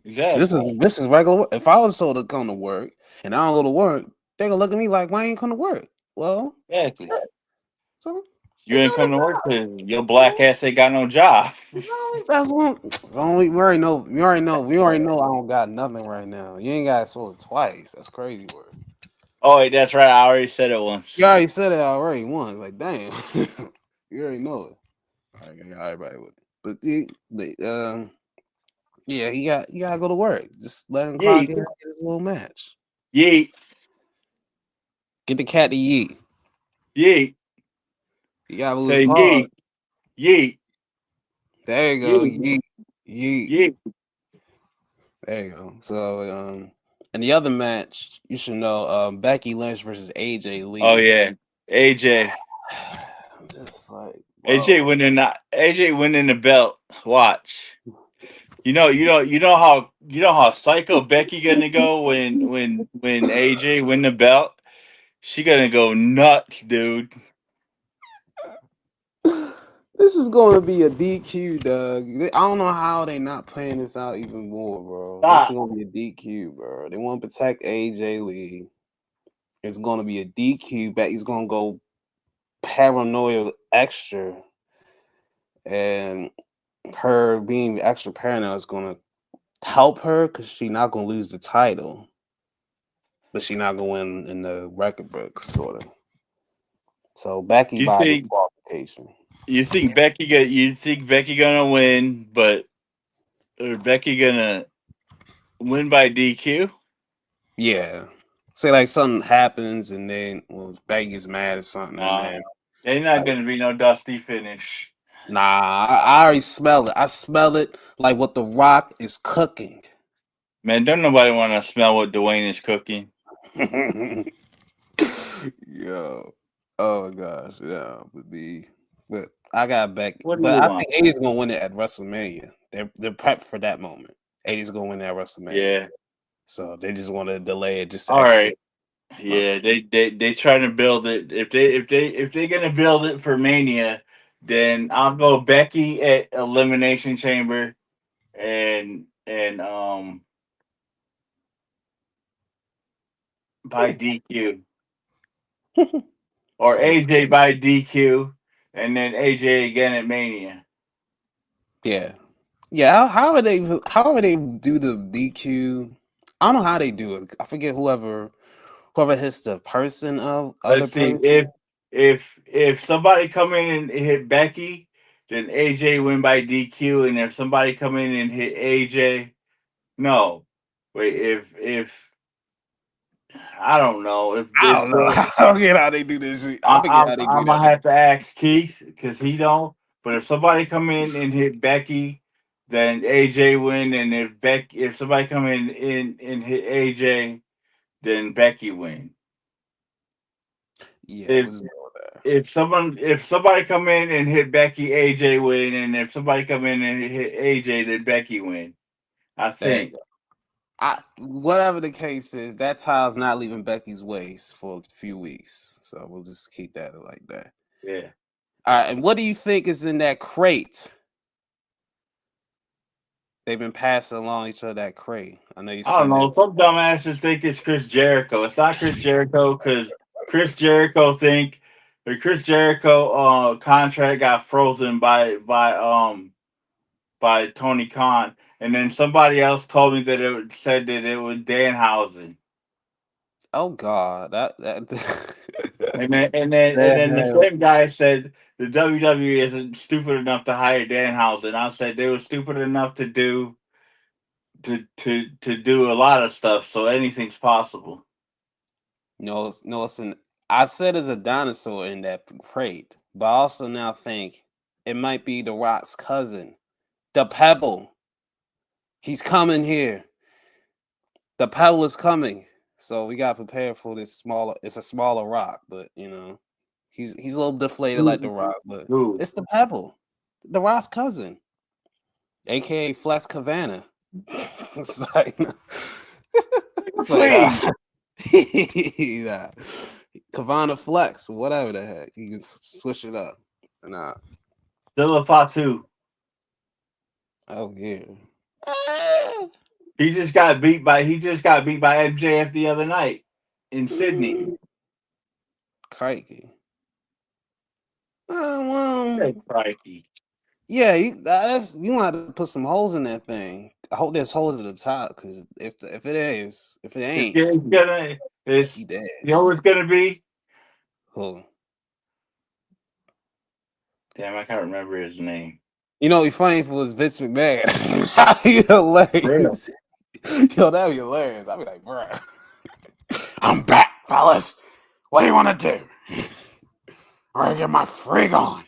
Exactly. This is regular work. If I was told to come to work and I don't go to work, they gonna look at me like, why ain't come to work? Well, Exactly. so You it's ain't on come the to work job. because your You black ass ain't got no job. know, that's one. We already know. We already know. We already know. I don't got nothing right now. You ain't got to swallow it twice. That's crazy word. Oh wait, that's right. I already said it once. You already said it already once. Like, damn. You already know it. I got everybody with it. Yeah, you gotta go to work. Just let him clock Yeet. in and get his little match. Yeet. Get the cat to yeet. Yeet. You gotta lose Say pause. yeet. Yeet. There you go. Yeet. Yeet. Yeet. Yeet. There you go. So and the other match, you should know, Becky Lynch versus AJ Oh Lee. yeah. AJ. I'm just like, AJ bro. winning the AJ winning the belt. Watch. You know how psycho Becky gonna go when AJ win the belt. She gonna go nuts, dude. This is going to be a DQ, Doug. I don't know how they not playing this out even more, bro. This is Stop. going to be a DQ, bro. They want to protect AJ Lee. It's going to be a DQ. Becky's going to go paranoia extra, and her being extra paranoid is going to help her because she's not going to lose the title, but she's not going to win in the record books, sort of. So Becky You by think disqualification. you think Becky gonna win, but or Becky gonna win by DQ? Yeah. Say like something happens and then Becky gets mad or something and Nah, then ain't not like, gonna be no dusty finish. nah, I already smell it. I smell it like what the Rock is cooking. Man, don't nobody want to smell what Dwayne is cooking. Yo. Oh my gosh. Yeah. But I got back. What do But you I want? think AD's gonna win it at WrestleMania. They're prepped for that moment. AD's gonna win it at WrestleMania. Yeah. So they just want to delay it just All extra right. month. Yeah, they trying to build it. If they're gonna build it for Mania, then I'll go Becky at Elimination Chamber and by DQ or So AJ by DQ and then AJ again at Mania. yeah. Yeah, how would they do the DQ? I don't know how they do it. I forget whoever hits the person of other Let's see person. if somebody come in and hit Becky, then AJ win by DQ, and if somebody come in and hit AJ, no, wait if I don't know I if don't know. I don't get how they do this shit. I forget how they I do that might now. have to ask Keith because he don't. But if somebody come in and hit Becky, then AJ win, and if somebody come in and hit AJ, then Becky win. Yeah, If we'll just go there. if somebody come in and hit Becky, AJ win, and if somebody come in and hit AJ, then Becky win. I There you think. go. Whatever the case is, that tile's not leaving Becky's waist for a few weeks. So we'll just keep that like that. Yeah. All right, and what do you think is in that crate? They've been passing along each other that crate. I know you've I don't seen that. know. Some dumbasses think it's Chris Jericho. It's not Chris Jericho because Chris Jericho think the Chris Jericho contract got frozen by Tony Khan, and then somebody else told me that said that it was Danhausen, Oh God, and then the same guy said the WWE isn't stupid enough to hire Danhausen. I said they were stupid enough to do a lot of stuff, so anything's possible. no, no, listen. I said there's a dinosaur in that crate, but I also now think it might be the Rock's cousin, the Pebble. He's coming here. The Pebble is coming. So we got prepared for this smaller. It's a smaller rock, but he's a little deflated like the Rock, but Dude. it's the Pebble, the Rock's cousin, aka Flex Cavana. It's like, yeah. Cavana Flex, whatever the heck. You can switch it up. Nah. Dilla Fatu. Oh yeah. He just got beat by MJF the other night in Sydney. Crikey. Well, Crikey. yeah, you want to put some holes in that thing. I hope there's holes at the top, because if it ain't, it's he dead. You know what's gonna be? Who? Damn, I can't remember his name. You know, he's funny for his Vince McMahon. That'd be hilarious. Yo, that'd be hilarious. I'd be like, bro, I'm back, fellas. What do you want to do? I'm gonna get my frig on.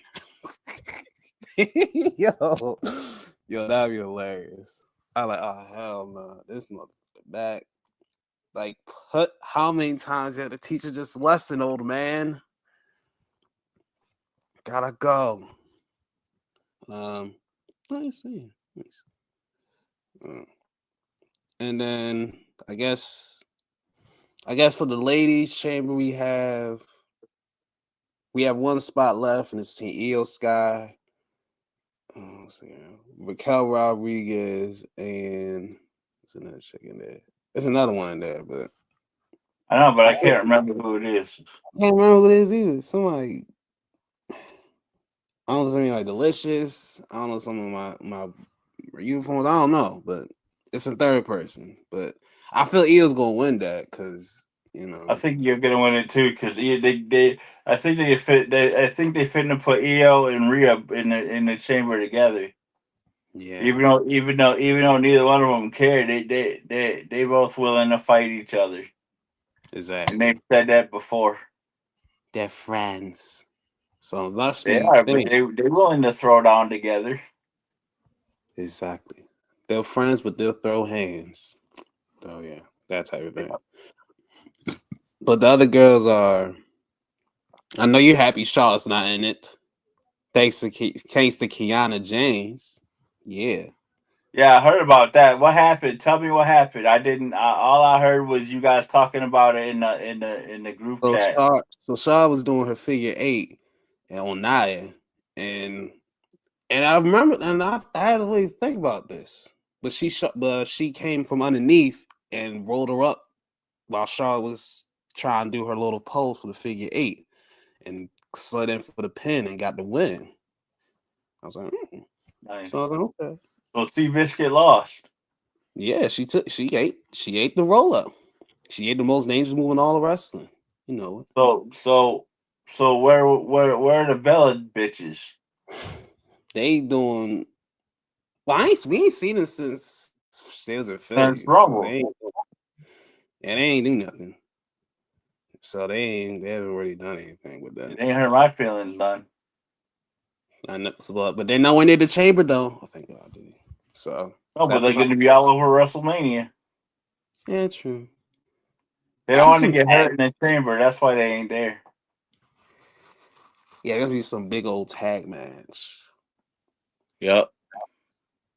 yo, that'd be hilarious. I like, oh hell no, this motherfucker back. Like, how many times you had to teach her this lesson, old man? Gotta go. Let me see. And then I guess for the ladies' chamber we have one spot left, and it's Team Io Sky, Raquel Rodriguez, and there's another chick in there. There's another one in there, but I know, but I can't remember who it is. I can't remember who it is either. Somebody, I don't know, something like Delicious. I don't know, some of my uniforms. I don't know, but it's a third person. But I feel Io's gonna win that because I think you're gonna win it too because I think they fit to put Io and Rhea in the chamber together. Yeah. Even though neither one of them care, they both willing to fight each other. Exactly. And they've said that before. They're friends. So that's they are, but they're willing to throw down together. Exactly. They're friends, but they'll throw hands. So yeah, that type of thing. Yeah. But the other girls are. I know you're happy Charlotte's not in it. Thanks to Kiana James. Yeah. Yeah, I heard about that. What happened? Tell me what happened. I didn't. All I heard was you guys talking about it in the group chat. So Charlotte was doing her figure 8 on Nia, and I remember, and I had to really think about this. But she came from underneath and rolled her up while Charlotte was trying to do her little pose for the figure 8, and slid in for the pin and got the win. I was like, Nice. So I was like, okay. So Steve Biscuit lost. Yeah, she ate the roll up. She ate the most dangerous move in all of wrestling. You know it. So where are the Bella bitches? They doing. Well, we ain't seen them since Sales and Philly. Rumble. So they ain't do nothing. So they haven't really done anything with that. It ain't hurt my feelings none. I know, but they're nowhere near the chamber though. I think God did. So. Oh, but they're going to be all over WrestleMania. Yeah, true. They don't want to get hurt in the chamber. That's why they ain't there. Yeah, there's gonna be some big old tag match. Yep.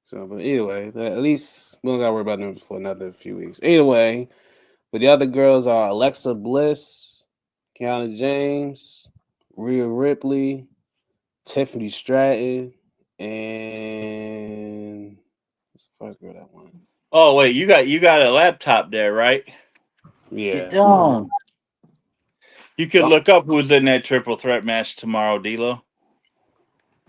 So, but anyway, at least we don't gotta worry about them for another few weeks. Anyway, but the other girls are Alexa Bliss, Kiana James, Rhea Ripley, Tiffany Stratton, and what's the first girl that won? Oh wait, you got a laptop there, right? Yeah. You could look up who's in that triple threat match tomorrow, D'Lo.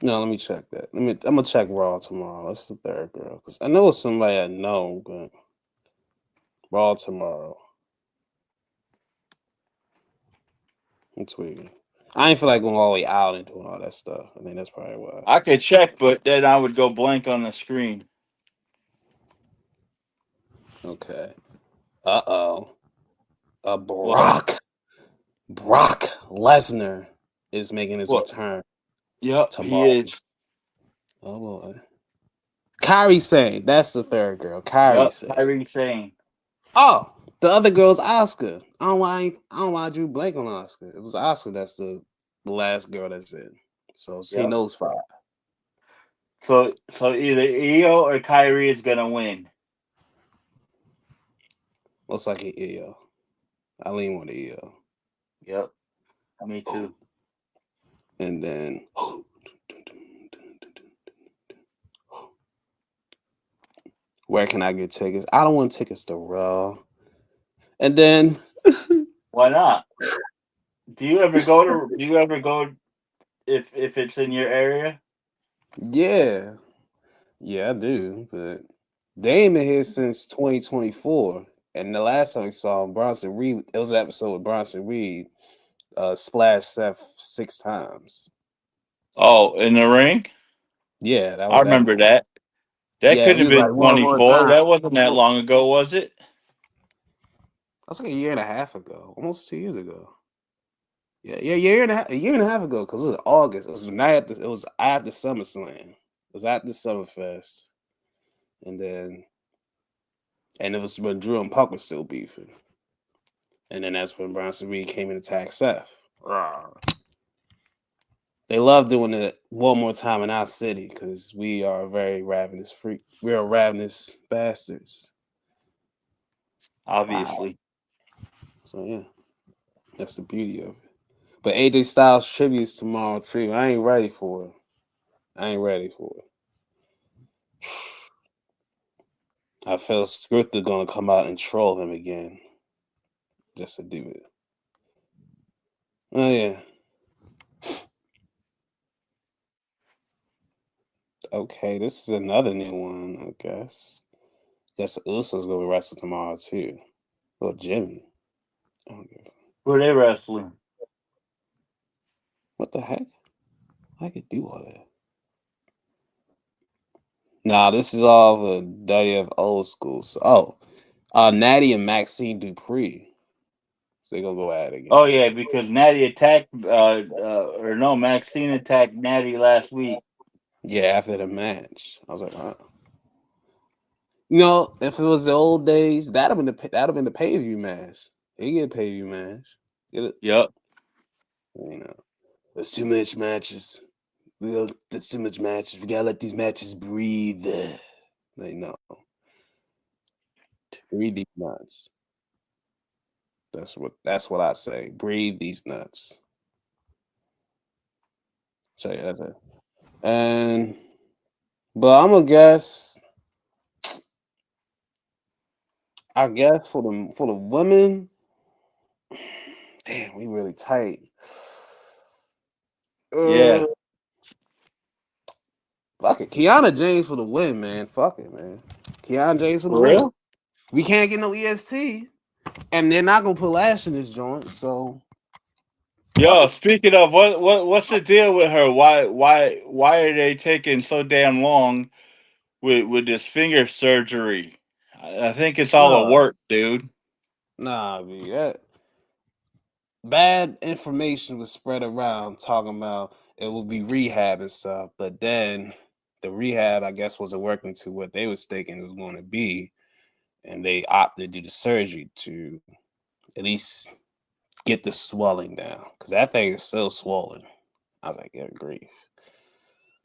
No, let me check that. I'm gonna check Raw tomorrow. That's the third girl, because I know it's somebody I know, but Raw tomorrow. I'm tweeting. I ain't feel like going all the way out and doing all that stuff. I think that's probably why. I could check, but then I would go blank on the screen. Okay. A Brock Brock Lesnar is making his What? return Yep, he tomorrow. is. Oh boy. Kairi Sane, that's the third girl. Kairi Yep, Sane. Kyrie Sane. Oh, the other girl's Oscar. I don't know why I drew blank on Oscar. It was Oscar. That's the last girl that's in. So she Yep. knows 5. So either Io or Kyrie is gonna win. Looks like an EO. I lean with EO. Yep. Me too. And then where can I get tickets? I don't want tickets to Raw. And then Why not? Do you ever go if it's in your area? yeah. Yeah, I do. But they ain't been here since 2024. And the last time we saw him, Bronson Reed, it was an episode with Bronson Reed, splashed Seth 6 times. Oh, in the ring? Yeah, that I was that remember moment. that. That Yeah, could he have was like, been one more 24. time. That wasn't that long ago, was it? That's like a year and a half ago, almost 2 years ago. Yeah, a year and a half ago, because it was August. It was after SummerSlam. It was after Summerfest. And it was when Drew and Punk were still beefing. And then that's when Bronson Reed came and attacked Seth. They love doing it one more time in our city because we are very ravenous freak. We are ravenous bastards. Obviously. Wow. So yeah, that's the beauty of it. But AJ Styles tributes tomorrow too. I ain't ready for it. I feel Scripted gonna come out and troll him again, just to do it. Oh yeah. Okay, this is another new one, I guess. Guess Uso's gonna wrestle tomorrow too. Well, Jimmy. Okay. Who are they wrestling? What the heck? I could do all that. Nah, this is all the WF old school. So, Natty and Maxine Dupree. So they're gonna go at it again. Oh yeah, because Natty attacked Maxine attacked Natty last week. Yeah, after the match, I was like, wow. You know, if it was the old days, that'd have been the pay-per-view match. They get a pay-per-view match. Yep. You know, there's too much matches. There's too much matches. We gotta let these matches breathe. They know. Breathe these nuts. That's what I say. Breathe these nuts. So yeah, that's it. But I'm gonna guess. I guess for the women, damn, we really tight. Yeah. Fuck it, Kiana James for the win, man. Fuck it, man. Kiana James for the For win. real? We can't get no EST, and they're not gonna put Lash in this joint. So, Yo, speaking of what's the deal with her? Why are they taking so damn long with this finger surgery? I think it's all a work, dude. nah, B, that bad information was spread around talking about it will be rehab and stuff, but then the rehab, I guess, wasn't working to what they was thinking it was going to be, and they opted to do the surgery to at least get the swelling down because that thing is still swollen. I was like, good grief.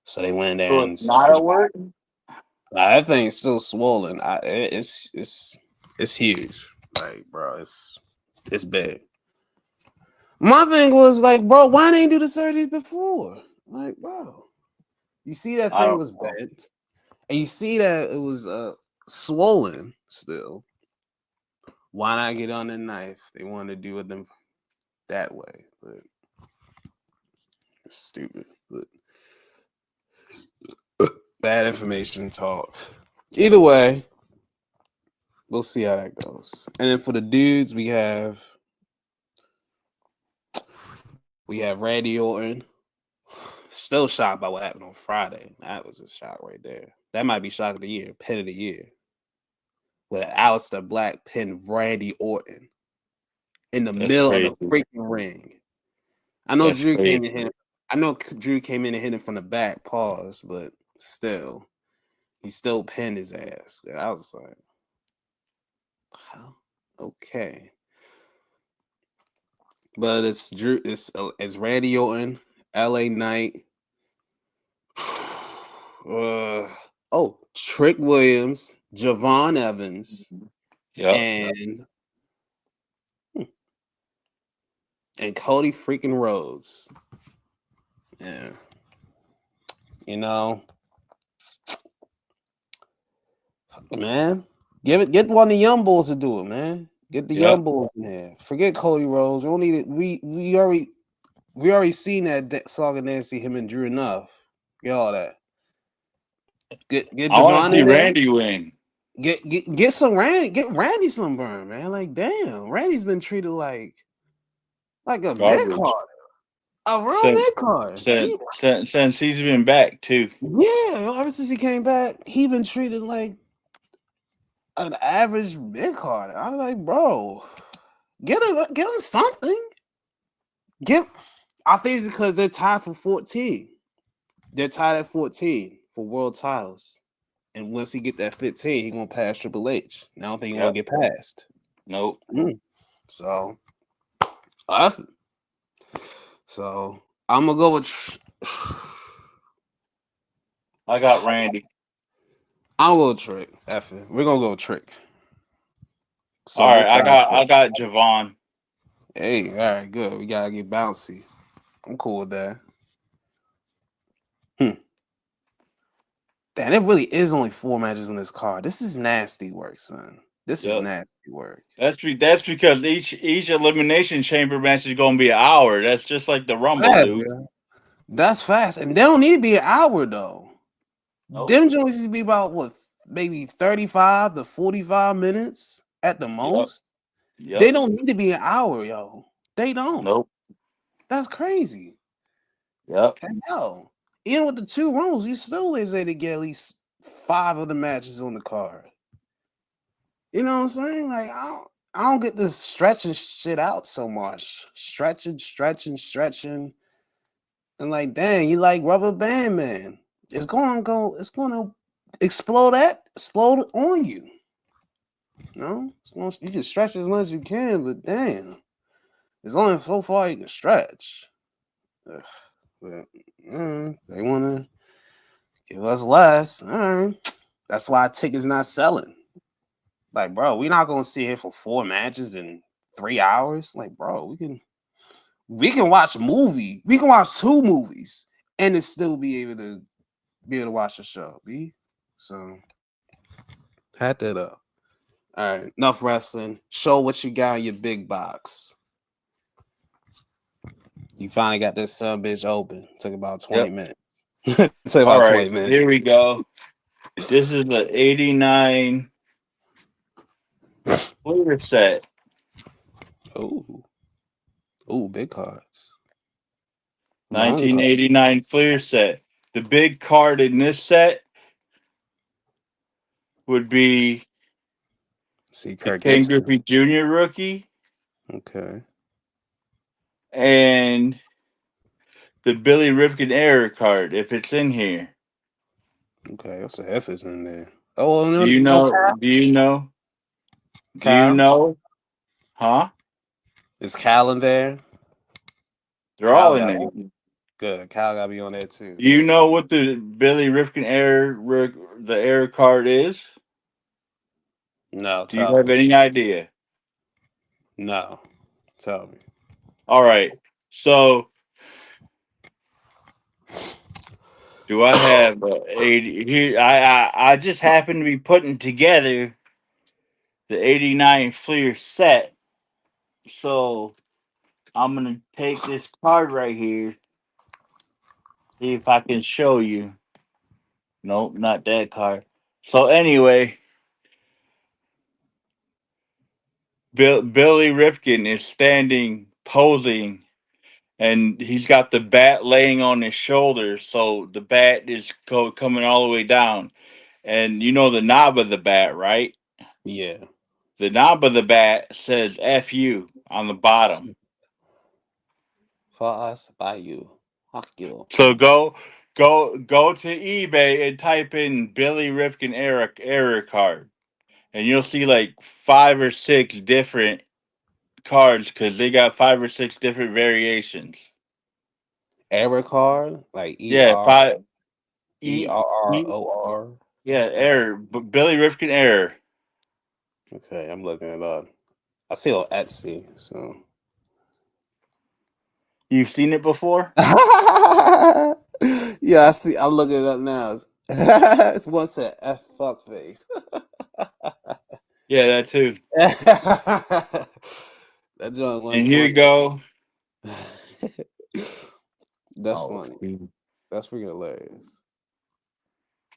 So they went in there So and it's not a work? that thing's still swollen. It's huge. Like, bro, it's big. My thing was like, bro, why didn't they do the surgery before? Like, bro, you see that I thing don't was know. bent, and you see that it was swollen still. Why not get on the knife? They wanted to do it them that way, but it's stupid. But bad information talk. Either way, we'll see how that goes. And then for the dudes, we have Randy Orton. Still shocked by what happened on Friday. That was a shock right there. That might be shock of the year, pin of the year. With Aleister Black pinned Randy Orton in the That's middle of the crazy. freaking ring. I know That's Drew came crazy. in hit. I know Drew came in and hit him from the back. Pause, but still, he still pinned his ass. I was like, okay. But it's Drew. It's Randy Orton, L.A. Knight. Oh, Trick Williams, Javon Evans, Yep. and and Cody freaking Rhodes. Yeah, you know, man, get one of the young bulls to do it, man. Get the young Yep. bulls in there. Forget Cody Rhodes. We don't need it. We already seen that Saga Nancy him and Drew enough. Get all that. Get I want Javon to see in there. Randy win. Get some Randy. Get Randy some burn, man. Like damn, Randy's been treated like a mid Garbage. card, a real Since mid card. since he's been back too. Yeah, ever since he came back, he been treated like an average mid card. I'm like, bro, get him something. I think it's because they're tied for 14. They're tied at 14 for world titles. And once he get that 15, he gonna pass Triple H. And I don't think he gonna get past. Nope. So, so I'm gonna go with. I got Randy. I'll go with Trick. F it. We're gonna go with Trick. So All right, I got Javon. Hey, all right, good. We gotta get bouncy. I'm cool with that. Damn, it really is only 4 matches in this card. This is nasty work, son. This is nasty work. That's because each elimination chamber match is going to be an hour. That's just like the Rumble, dude. Man. That's fast, and they don't need to be an hour though. Nope. Them joints used to be about what, maybe 35 to 45 minutes at the most. Yep. They don't need to be an hour, yo. They don't. Nope. That's crazy. Yep. Hell, even with the 2 rules, you still is able to get at least 5 of the matches on the card. You know what I'm saying? Like I don't get this stretching shit out so much. Stretching. And like, dang, you like Rubber Band Man. It's gonna explode on you. You know? You can stretch as much as you can, but damn, there's only so far you can stretch. But they wanna give us less. All right. That's why tickets not selling. Like, bro, we're not gonna sit here for 4 matches in 3 hours. Like, bro, we can watch a movie. We can watch 2 movies and it still be able to watch the show. So had that up. All right, enough wrestling. Show what you got in your big box. You finally got this bitch open. Took about 20 minutes. Took about 20 minutes. Here we go. This is the 89 Fleer set. Oh, big cards. 1989 Fleer set. The big card in this set would be Ken Griffey Jr. rookie. Okay. And the Billy Ripken error card, if it's in here. Okay, what's the F is in there? Oh, no. Do you know? Do you know? Do you know? Huh? Is Cal in there? They're all in there. Good. Cal gotta be on there too. Do you know what the Billy Ripken error card is? No. Do you have any idea? No. Tell me. All right. So, do I have here? I just happen to be putting together the 89 Fleer set. So, I'm gonna take this card right here. See if I can show you. Nope, not that card. So anyway, Billy Ripken is standing, posing, and he's got the bat laying on his shoulder. So the bat is coming all the way down. And you know the knob of the bat, right? Yeah. The knob of the bat says F you. on the bottom. For us, by you. Fuck you. So go to eBay and type in Billy Ripken error card, and you'll see like 5 or 6 different cards because they got 5 or 6 different variations. Error card? Like Yeah, ER, 5 E. ERROR. Yeah, error. Billy Ripken error. Okay, I'm looking it up. I see it on Etsy, so. You've seen it before? Yeah, I see. I'm looking it up now. It's one set F fuck face. Yeah, that too. That joint And here you go. That's funny. That's freaking hilarious.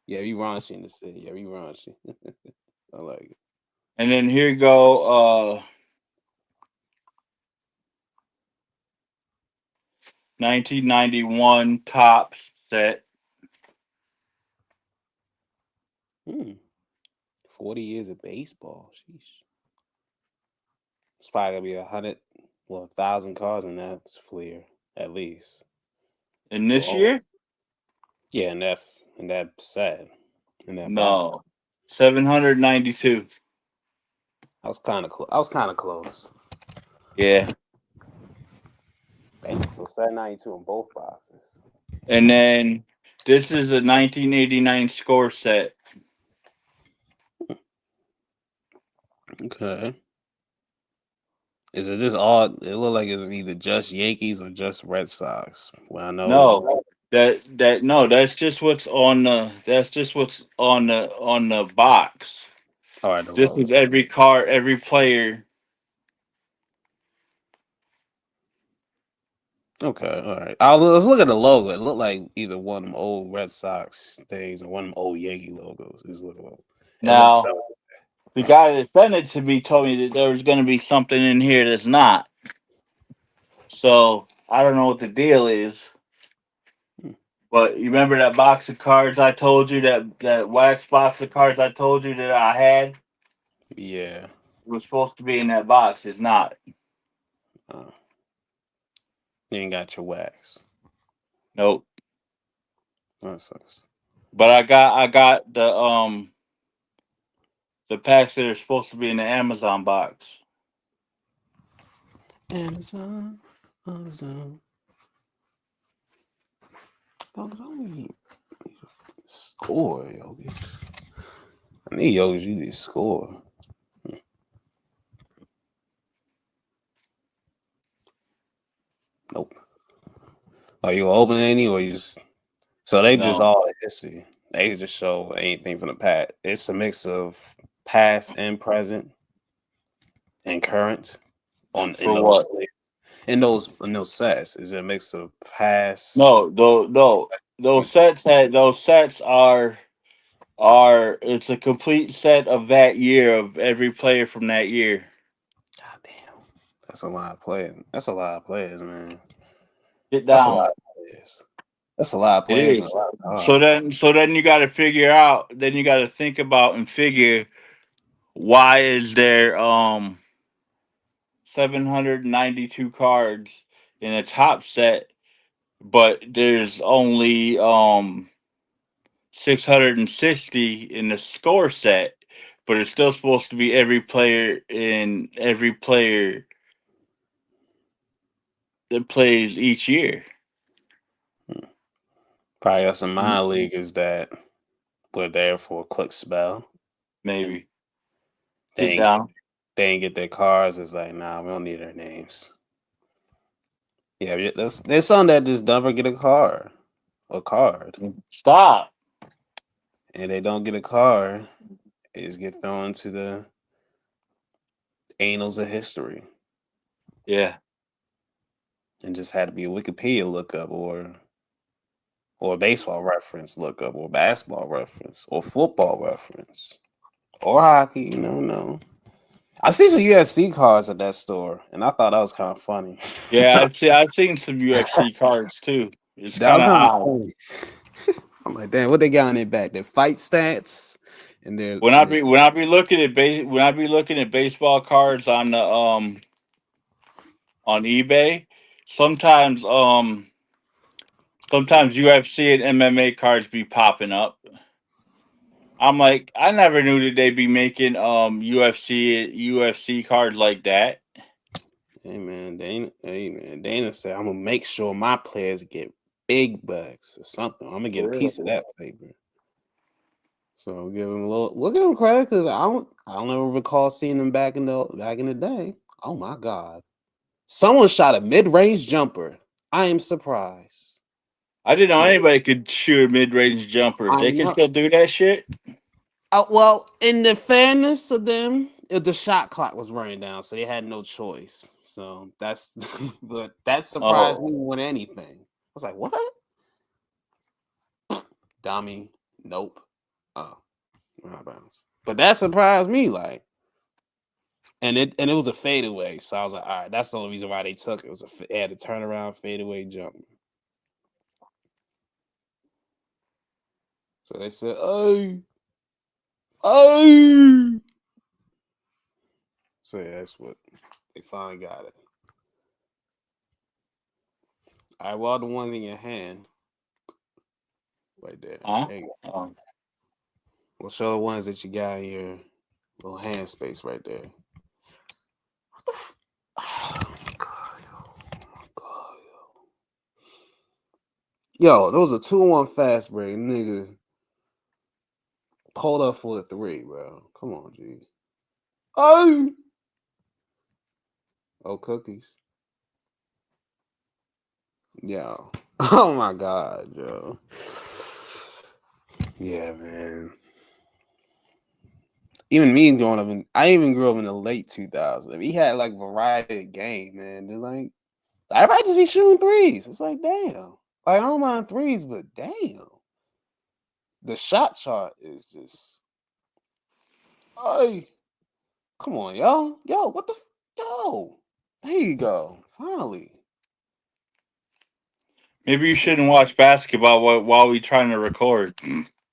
Yeah, you raunchy in the city. Yeah, you raunchy. I like it. And then here you go. 1991 top set. 40 years of baseball. Sheesh. It's probably gonna be 1,000 cars in that Fleer at least. In this year? Yeah, in that set. In that No, 792. I was kind of close. I was kind of close. Yeah. So 792 in both boxes. And then this is a 1989 score set. Okay. Is it just all? It look like it's either just Yankees or just Red Sox. Well, I know. No, that's just what's on the box. All right. This is every card, every player. Okay, all right. Let's look at the logo. It looked like either one of them old Red Sox things or one of them old Yankee logos. Now, the guy that sent it to me told me that there was going to be something in here that's not. So I don't know what the deal is. But you remember that box of cards I told you, that wax box of cards I told you that I had? Yeah. It was supposed to be in that box. It's not. You ain't got your wax. Nope. That sucks. But I got the packs that are supposed to be in the Amazon box. Amazon. Don't score, Yogi. I need Yogi. You need to score. Nope. Are you open any or you just? So they just all history. They just show anything from the past. It's a mix of past and present and current. In those sets, is it a mix of past? No. Those sets are it's a complete set of that year of every player from that year. God damn, that's a lot of players. That's a lot of players, man. Get down. That's a lot of players. That's a lot of players. So then you got to figure out. Then you got to think about and figure why is there 792 cards in a top set, but there's only 660 in the score set, but it's still supposed to be every player that plays each year. Probably got some minor leaguers that were there for a quick spell. Maybe. They ain't get their cards. It's like, nah, we don't need their names. Yeah, there's some that just never get a card. Stop. And they don't get a card. They just get thrown into the annals of history. Yeah. And just had to be a Wikipedia lookup or a baseball reference lookup or basketball reference or football reference or hockey. No. I see some UFC cards at that store, and I thought that was kind of funny. Yeah, I've seen some UFC cards too. It's kind of odd. I'm like, damn, what they got in their back? Their fight stats, and their when I be looking at baseball cards on the on eBay. Sometimes sometimes UFC and MMA cards be popping up. I'm like, I never knew that they'd be making UFC cards like that. Hey man, Dana said I'm gonna make sure my players get big bucks or something. I'm gonna get a piece of that paper. So we'll give him credit because I don't ever recall seeing him back in the day. Oh my god. Someone shot a mid-range jumper. I am surprised. I didn't know anybody could shoot a mid-range jumper. They can still do that shit. Well, in the fairness of them, the shot clock was running down, so they had no choice. So that's, but that surprised me more than anything. I was like, what? Dummy. Nope. Oh, out of bounds. But that surprised me, like, and it was a fadeaway. So I was like, all right, that's the only reason why they took it. It was they had a turnaround fadeaway jump. So they said, oh. So yeah, that's what they finally got it. All right, well, the ones in your hand, right there. Huh? There you go. We'll show the ones that you got in your little hand space right there. What the oh my god, yo, those are 2-1 fast break, nigga. Pulled up for a 3, bro. Come on, G. Oh, cookies. Yo. Oh my god, yo. Yeah, man. Even me growing up I even grew up in the late 2000s. We had like variety of game, man. They're like, everybody just be shooting threes. It's like, damn. Like, I don't mind threes, but damn. The shot chart is just, hey, come on, yo. Yo, what the, yo. There you go. Finally. Maybe you shouldn't watch basketball while we trying to record.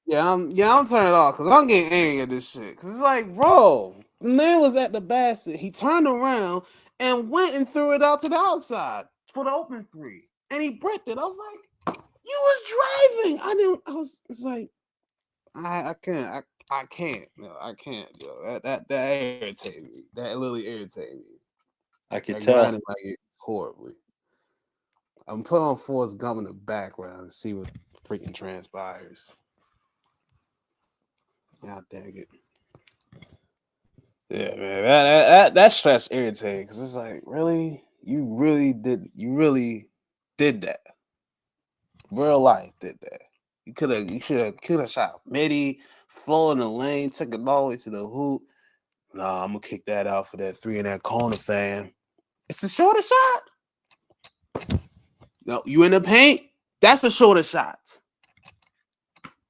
Yeah, I'm turning it off because I'm getting angry at this shit. Because it's like, bro, the man was at the basket. He turned around and went and threw it out to the outside for the open 3. And he bricked it. I was like, you was driving. It's like, I can't. No, I can't, yo. That irritated me. That literally irritated me. I could tell. Like it horribly. I'm putting on Forrest Gump in the background and see what freaking transpires. God dang it. Yeah, man. That stretch irritating because it's like, really? You really did that. Real life did that. You should have shot midi, flow in the lane, took it all the way to the hoop. Nah, I'm gonna kick that out for that 3 in that corner, fam. It's a shorter shot. No, you in the paint? That's a shorter shot.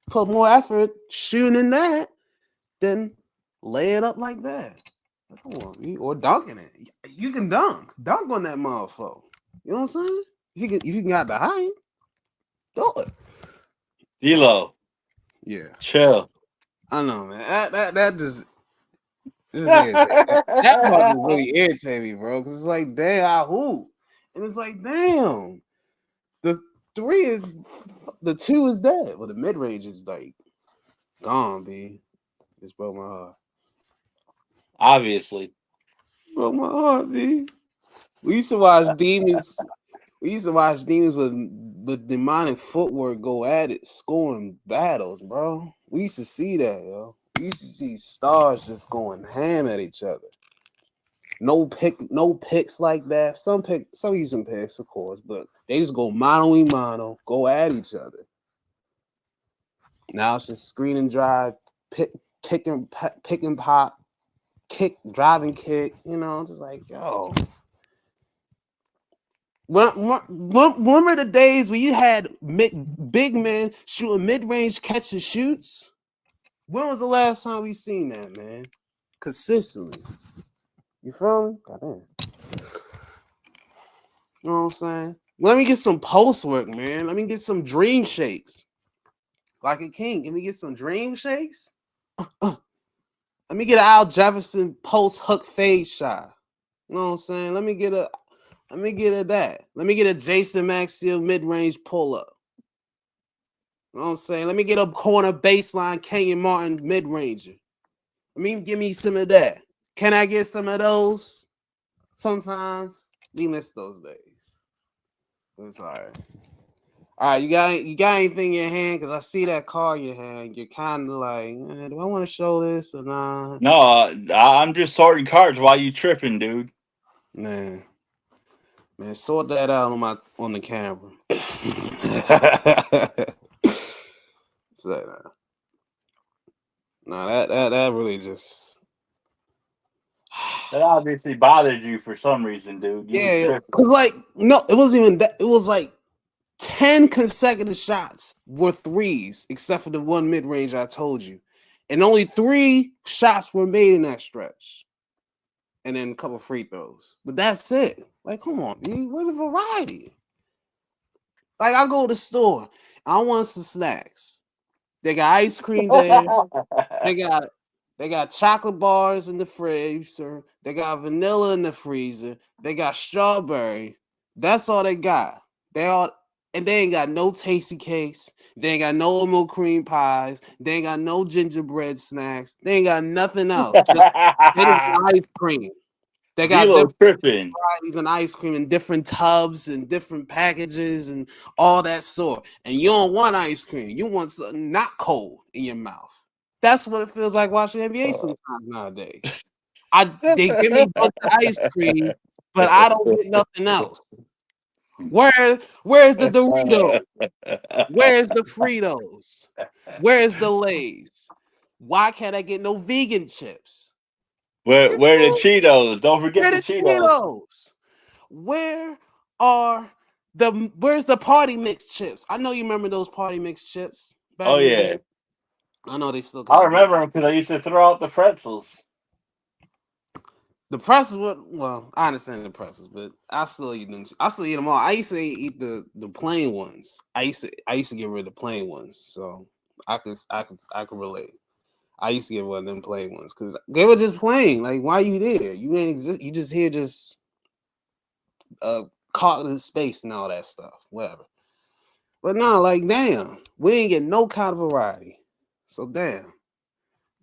Put more effort shooting in that than lay it up like that. Come on, or dunking it. You can dunk on that motherfucker. You know what I'm saying? If you can got the height, do it. D-Lo. Yeah, chill. I know, man. That just that part just really irritated me, bro. Because it's like, damn, I hoop, and it's like, damn, the 2 is dead. Well, the mid range is like gone, B. It's broke my heart. Obviously. Broke my heart, B. We used to watch demons. We used to watch demons with demonic footwork go at it, scoring battles, bro. We used to see that, yo. We used to see stars just going ham at each other. No picks like that. Some using picks, of course, but they just go mano, go at each other. Now it's just screen and drive, pick and pop, kick, driving kick. You know, just like, yo. Remember the days when you had big men shooting mid-range catch and shoots? When was the last time we seen that, man? Consistently. You feel me? Goddamn. You know what I'm saying? Let me get some post work, man. Let me get some dream shakes. Like a king. Can we get some dream shakes? Let me get an Al Jefferson post hook fade shot. You know what I'm saying? Let me get a Let me get at that. Let me get a Jason Maxiell mid-range pull-up. You know what I'm saying? Let me get a corner baseline Kenyon Martin mid-ranger. I mean, give me some of that. Can I get some of those? Sometimes we miss those days. It's all right. All right, you got anything in your hand? Because I see that card in your hand. You're kind of like, do I want to show this or not? No, I'm just sorting cards while you tripping, dude. Man, sort that out on the camera. So, no, that really just That obviously bothered you for some reason, dude. You was yeah, tripping. because like no, it wasn't even that. It was like 10 consecutive shots were threes, except for the one mid range I told you, and only 3 shots were made in that stretch, and then a couple free throws. But that's it. Like, come on, dude, where's the variety? Like, I go to the store, I want some snacks. They got ice cream there. They got chocolate bars in the freezer. They got vanilla in the freezer. They got strawberry. That's all they got. And they ain't got no tasty cakes. They ain't got no milk cream pies. They ain't got no gingerbread snacks. They ain't got nothing else. Just ice cream. They got different tripping varieties and ice cream in different tubs and different packages and all that sort. And you don't want ice cream. You want something not cold in your mouth. That's what it feels like watching NBA sometimes nowadays. They give me the ice cream, but I don't get nothing else. Where's the Doritos? Where's the Fritos? Where's the Lay's? Why can't I get no vegan chips? Where the Cheetos? Don't forget the Cheetos. Where's the party mix chips? I know you remember those party mix chips. Oh yeah. I know they still. I remember them because I used to throw out the pretzels. The pretzels would, well, I understand the pretzels, but I still eat them. I still eat them all. I used to eat the plain ones. I used to get rid of the plain ones, so I could relate. I used to get rid of them plain ones because they were just plain. Like, why are you there? You ain't exist. You just here, just caught in space and all that stuff. Whatever. But no, like, damn, we ain't get no kind of variety. So damn,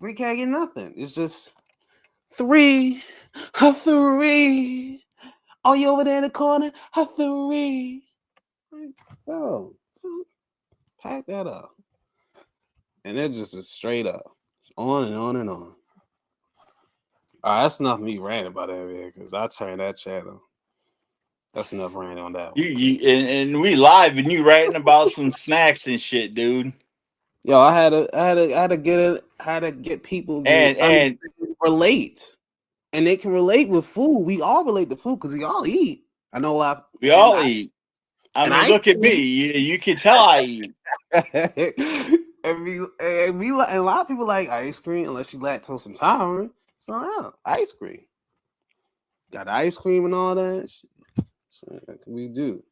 we can't get nothing. It's just 3. A 3. Oh, you over there in the corner? A 3. Oh, pack that up. And it just was straight up. On and on and on. All right, that's enough me ranting about that because I turned that channel. That's enough ranting on that one. And we live and you ranting about some snacks and shit, dude. Yo, I had to get people to relate. And they can relate with food. We all relate to food because we all eat. I know a lot. We all eat. I mean, look at me. You can tell I eat. and a lot of people like ice cream unless you lactose intolerant. So yeah, ice cream. Got ice cream and all that. So, we do.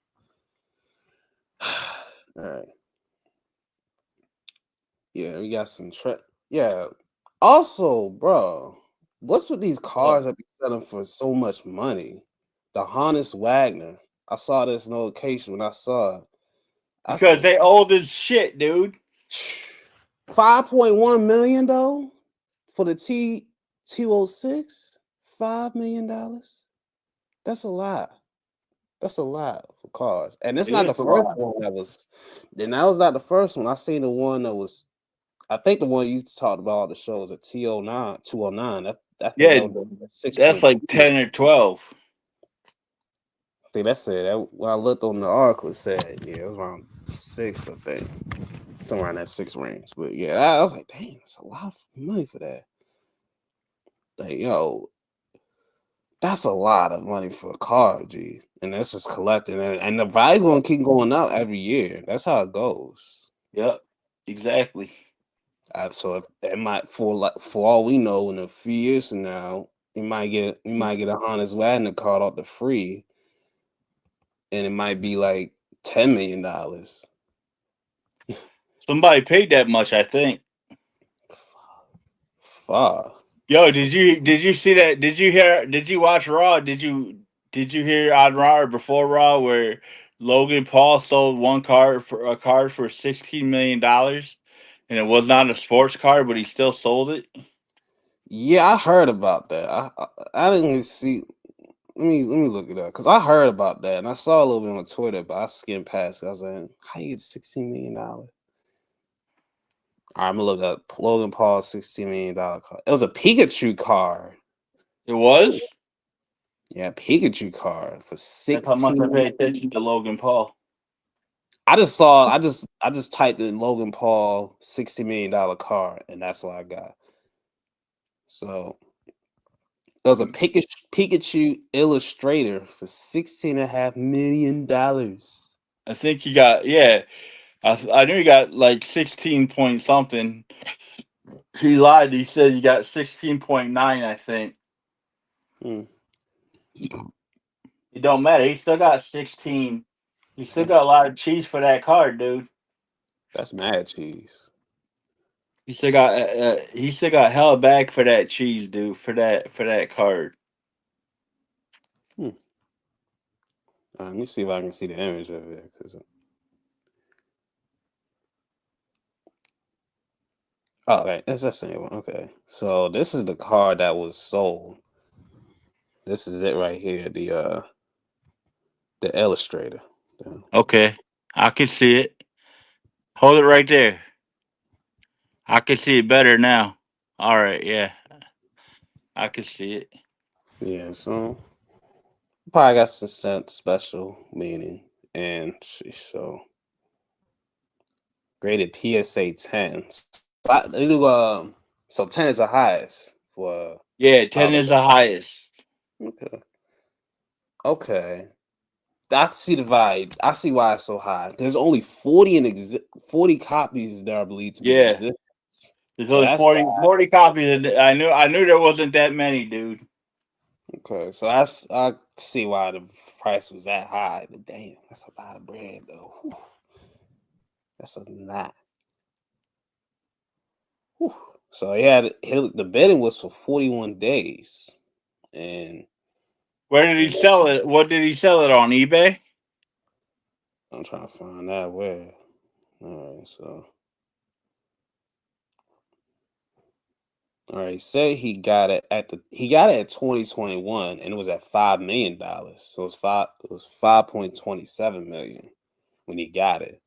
All right. Yeah, we got some yeah. Also, bro. What's with these cars that be selling for so much money? The Honus Wagner. I saw this notification when I saw it. Because they old as shit, dude. 5.1 million though for the T206. $5 million. That's a lot. That's a lot for cars. And it's not the first one that was. Then that was not the first one. I seen the one that was. I think the one you talked about on the show was a T09, 209. That's like 10 or 12. I think that's it. When I looked on the article, it said, yeah, it was around 6, I think. Somewhere in that 6 range. But yeah, I was like, dang, that's a lot of money for that. Like, yo, that's a lot of money for a car, G. And that's just collecting. And the value's going to keep going up every year. That's how it goes. Yep, exactly. So it might, for all we know, in a few years from now, you might get a Honus Wagner card off the free, and it might be like $10 million. Somebody paid that much, I think. Fuck. Yo, did you see that? Did you watch Raw? Did you Did you hear on Raw or before Raw where Logan Paul sold one card for $16 million, and it was not a sports card, but he still sold it? Yeah, I heard about that. I didn't even see. Let me look it up because I heard about that and I saw a little bit on Twitter, but I skimmed past it. I was like, how you get $16 million? I'm gonna look up Logan Paul's $16 million card. It was a Pikachu card. It was. Yeah, Pikachu card for That's how much I 16. pay attention to Logan Paul. I just saw. I just typed in Logan Paul $60 million card, and that's what I got. So it was a Pikachu Illustrator for $16.5 million. I think he got I knew he got like 16 point something. He lied. He said he got 16.9. I think Hmm. it don't matter. He still got 16. He still got a lot of cheese for that card, dude. That's mad cheese. He still got hella back for that cheese, dude. For that card. Hmm. Let me see if I can see the image of it. Oh, okay, that's the same one. Okay, so this is the card that was sold. This is it right here. The Illustrator. Yeah. Okay, I can see it. Hold it right there. I can see it better now. All right, yeah, I can see it. Yeah, so probably got some special meaning, and so graded PSA 10. They do so 10 is the highest for Yeah, 10 Holiday. is the highest. Okay. Okay. I see the vibe. I see why it's so high. There's only 40 copies that are believed to be in Yeah, existence. there's So only that's 40 copies. And I knew there wasn't that many, dude. okay. So I see why the price was that high. But damn, that's a lot of bread though. Whew. That's a lot. Whew. So the bidding was for 41 days. And Where did he sell it? What did he sell it on eBay? I'm trying to find out where. All right, so all right, say he got it at 2021 and it was at $5 million. So it was 5.27 million when he got it.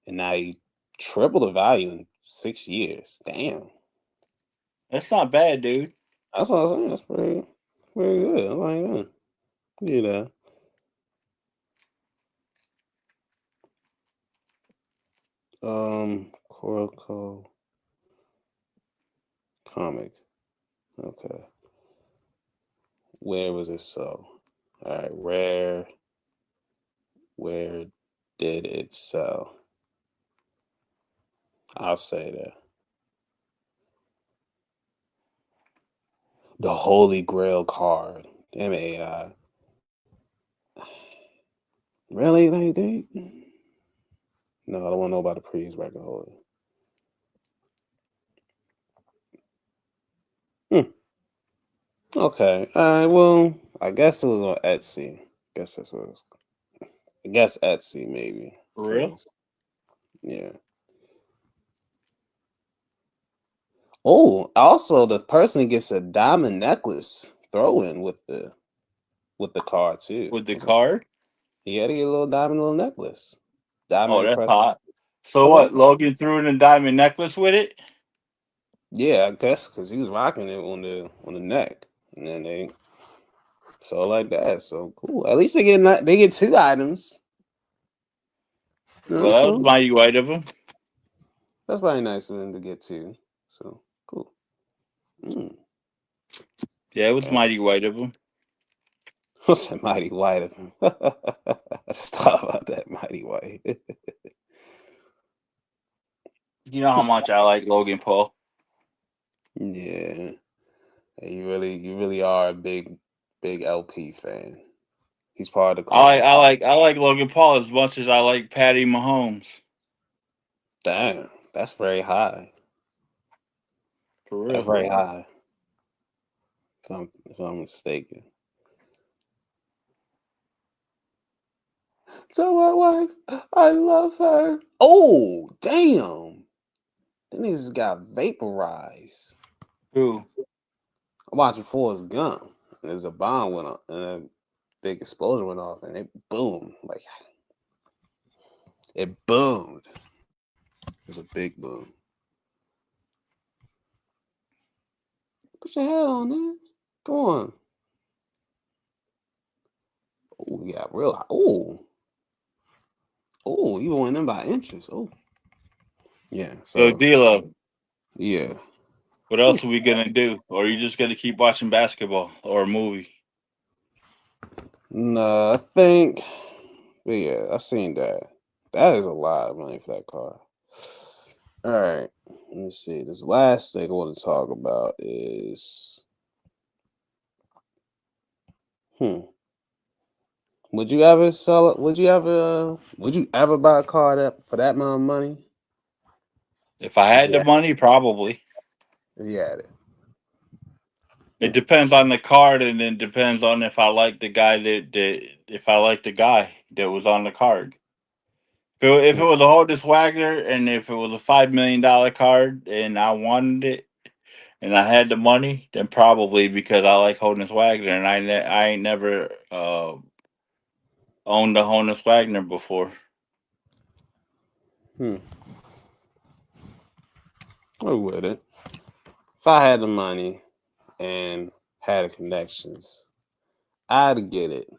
And now he tripled the value in 6 years. Damn. That's not bad, dude. That's what I was saying. That's pretty good. I like that. You know. Coracle comic. Okay. Where was it so? All right, where did it sell? I'll say that. The Holy Grail card. Damn it, AI. Really? No, I don't want to know about the previous record holder. Hmm. Okay. All right. Well, I guess it was on Etsy. Guess that's what it was. I guess Etsy maybe. For real? Yeah. Oh, also the person gets a diamond necklace throw in with the card too. With the card? He had to get a little little necklace. Oh, Diamond that's press. hot. So Uh-huh. what? Logan threw in a diamond necklace with it? Yeah, I guess because he was rocking it on the neck, and then they so like that. So cool. At least they get two items. Well, that was mighty white of him. That's probably nice of him to get two. So cool. Yeah, it was Okay. mighty white of him. What's that mighty white of him? Stop about that mighty white. You know how much I like Logan Paul. Yeah. Hey, you really are a big LP fan. He's part of the clan. I like Logan Paul as much as I like Patty Mahomes. Damn, that's very high. For That's real. very high. If I'm mistaken. Tell my wife I love her. Oh, damn. Them niggas got vaporized. Who? I'm watching Forrest Gump. There's a bomb went off and a big explosion went off and it boomed. Like it boomed. It was a big boom. Put your head on, man. Come on. Oh, we got real high. Oh, you went in by inches. Oh. Yeah. So, So D-Lo, yeah. what else are we gonna do? Or are you just gonna keep watching basketball or a movie? No, I think but yeah, I seen that. That is a lot of money for that car. All right. Let me see. This last thing I want to talk about is would you ever sell it? Would you ever buy a car that for that amount of money? If I had Yeah. the money, probably. If you had it. It depends on the card, and it depends on if I like the guy if I like the guy that was on the card. If it was a Honda Swagger and if it was a $5 million card and I wanted it and I had the money, then probably because I like Honda Swagger and I ain't never owned a Honda Swagger before. I would it. If I had the money and had the connections, I'd get it.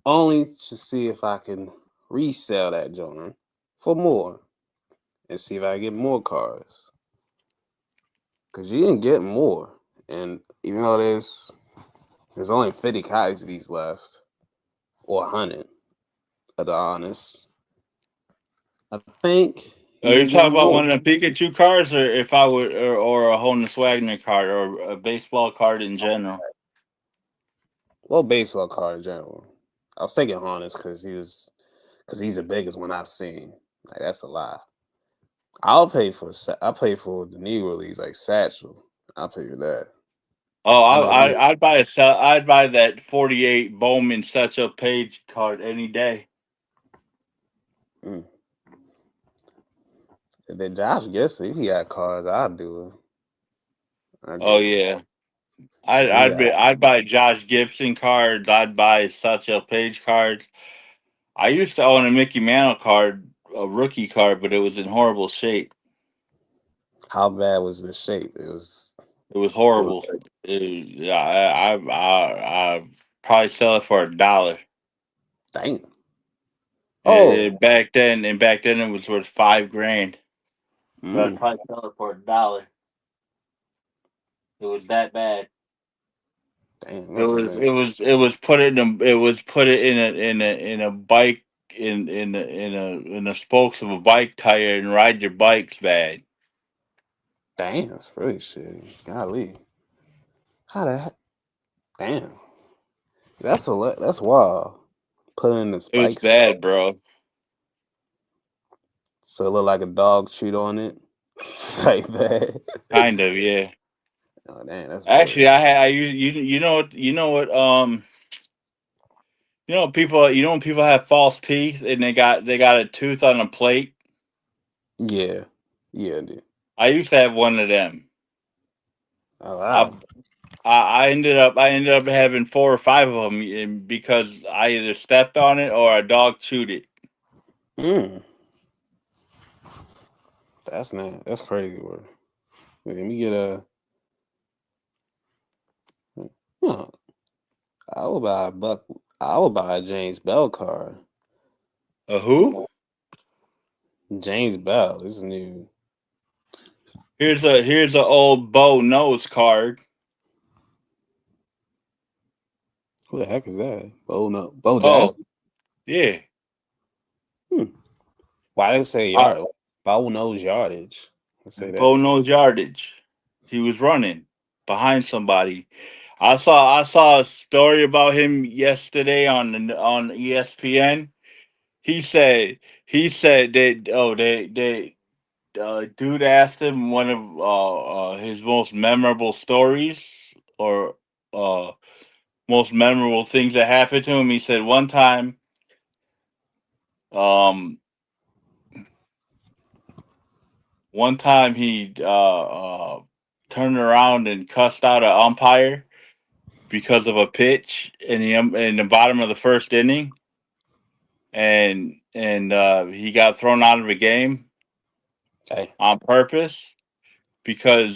Only to see if I can resell that joint for more and see if I get more cars. Cause you can get more. And even though there's only 50 Kaisers left, or 100, to be honest, I think Are you you can get talking about more. one of the Pikachu cars, or if I would, or a Honda Swagger card, or a baseball card in general? Well, baseball card in general. I was thinking Honest because he's the biggest one I've seen. Like that's a lot. I pay for the new release like Satchel. I'll pay for that. Oh, I know he. I'd buy that 48 Bowman such a page card any day. Mm. If then Josh Gibson, if he got cars, I'd do it. I Oh get it. yeah. If he got, I'd buy Josh Gibson cards. I'd buy Satchel Page cards. I used to own a Mickey Mantle card, a rookie card, but it was in horrible shape. how bad was the shape? It was It was horrible. Yeah, I probably sell it for $1. dang. Oh, Back then it was worth $5 grand. So I'd mm, probably sell it for $1. It was that bad. damn, It must have was been. it was put it in a it was put it in a bike in the spokes of a bike tire and ride your bikes bad. Damn, that's really shitty. Golly, how the heck? Damn, that's wild. Put in the It was spike bad, stones, bro. so it look like a dog chewed on it. Like that. Kind of, yeah. Oh damn, that's bullshit. Actually, you know what you know when people have false teeth and they got a tooth on a plate. Yeah, yeah, dude. I used to have one of them. Oh I wow. I ended up having 4 or 5 of them because I either stepped on it or a dog chewed it. Mm, that's not. That's crazy. Word. Wait, let me get a. Huh, I would buy a buck. I would buy a James Bell card. A who? James Bell. This is new. Here's a old Bo Nose card. Who the heck is that? Bo no. Bo Oh Jackson. yeah. Hmm. Why did it say Uh, yard? Bo knows yardage. Let's say that. Bo Nose yardage. He was running behind somebody. I saw a story about him yesterday on ESPN. He said that they dude asked him one of his most memorable stories or uh most memorable things that happened to him. He said one time One time he turned around and cussed out an umpire because of a pitch in the bottom of the first inning, and he got thrown out of the game Hey, on purpose because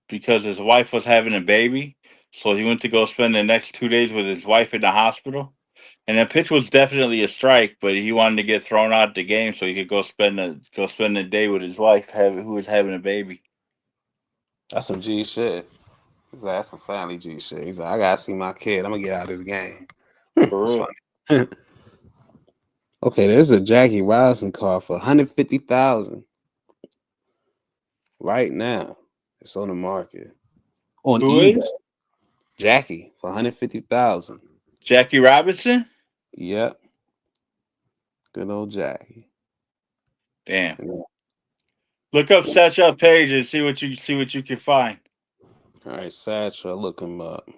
his wife was having a baby. So he went to go spend the next 2 days with his wife in the hospital. And the pitch was definitely a strike, but he wanted to get thrown out the game so he could go spend the day with his wife, who was having a baby. that's some G shit. He's like, that's some family G shit. He's like, I gotta see my kid. I'm gonna get out of this game. For It's real. funny. Okay, there's a Jackie Robinson car for $150,000 right now. It's on the market on Who eBay. is Jackie for $150,000. Jackie Robinson? Yep, good old Jackie. Damn. Yeah. Look up Satchel Page and see what you can find. All right, Satchel, look him up.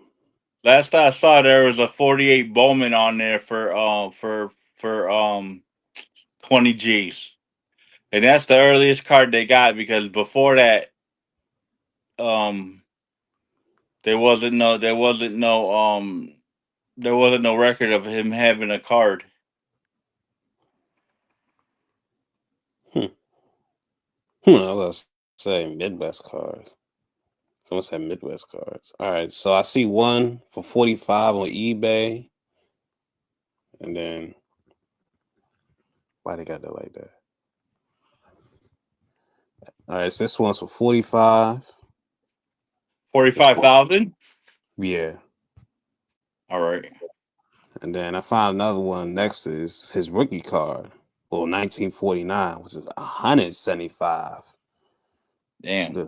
Last I saw, there was a 48 Bowman on there for 20 G's, and that's the earliest card they got because before that, there wasn't no record of him having a card. I was say Midwest cars. Someone said Midwest cars. All right, so I see one for 45 on eBay, and then why they got that like that? All right, so this one's for 45. 45,000. Yeah, All right. and then I found another one next to his rookie card. Well, 1949, which is 175. Damn. So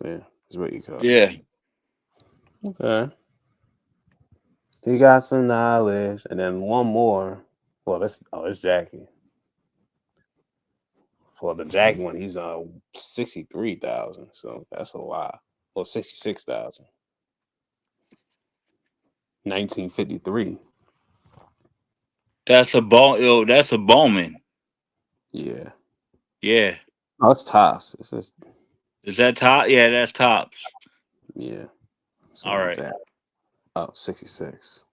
yeah, his rookie card. Yeah. Okay. He got some knowledge, and then one more. Well, it's Jackie. For the Jackie one, he's 63,000. So that's a lot. Well, 66,000. 1953. That's a Bowman. Yeah. Yeah. Oh, it's tops. It's just Is that top? Yeah, that's tops. yeah. So All right. Jack. Oh, 66.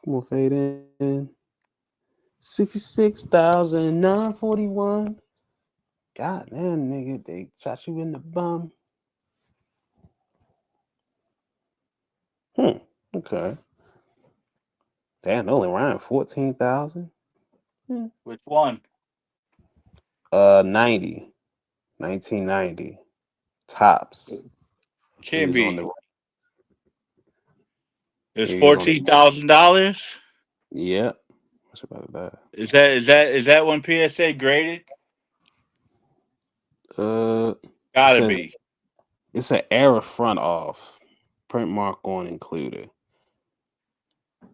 Come on, fade in. 66,941. God damn, nigga, they shot you in the bum. Okay. Damn, only around 14,000. Which one? 90. 1990. Tops. Can't be. It's He was on $14,000. Yep. What's about that? Is that one PSA graded? It Gotta says be. it's an error front off. Print mark on included.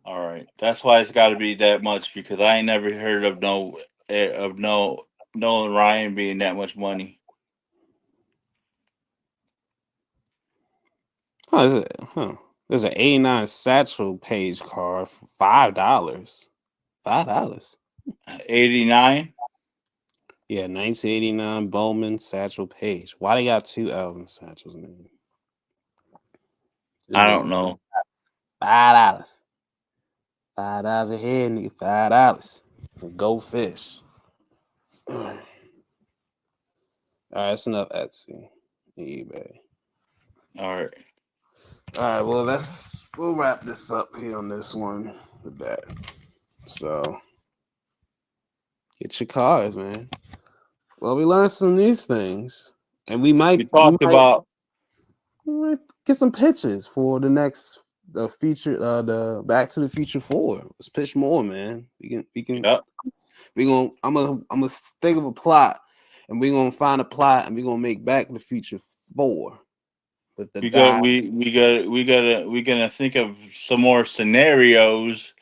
All right, that's why it's got to be that much because I ain't never heard of Nolan Ryan being that much money. Huh, is it? Huh. There's an 89 Satchel Page card for $5. $5. 89. Yeah, 1989 Bowman Satchel Page. Why they got two L's in Satchel's name? I don't know. $5. $5 a head, nigga. $5. Go fish. All right, that's enough Etsy, eBay. All right. All right, well, we'll wrap this up here on this one with that. So, get your cards, man. Well, we learned some of these things, and we might We might get some pitches for the next feature, the Back to the Future 4. Let's pitch more, man. We can. Yep. I'm gonna think of a plot, and we're gonna find a plot, and we're gonna make Back to the Future 4. With the we gonna think of some more scenarios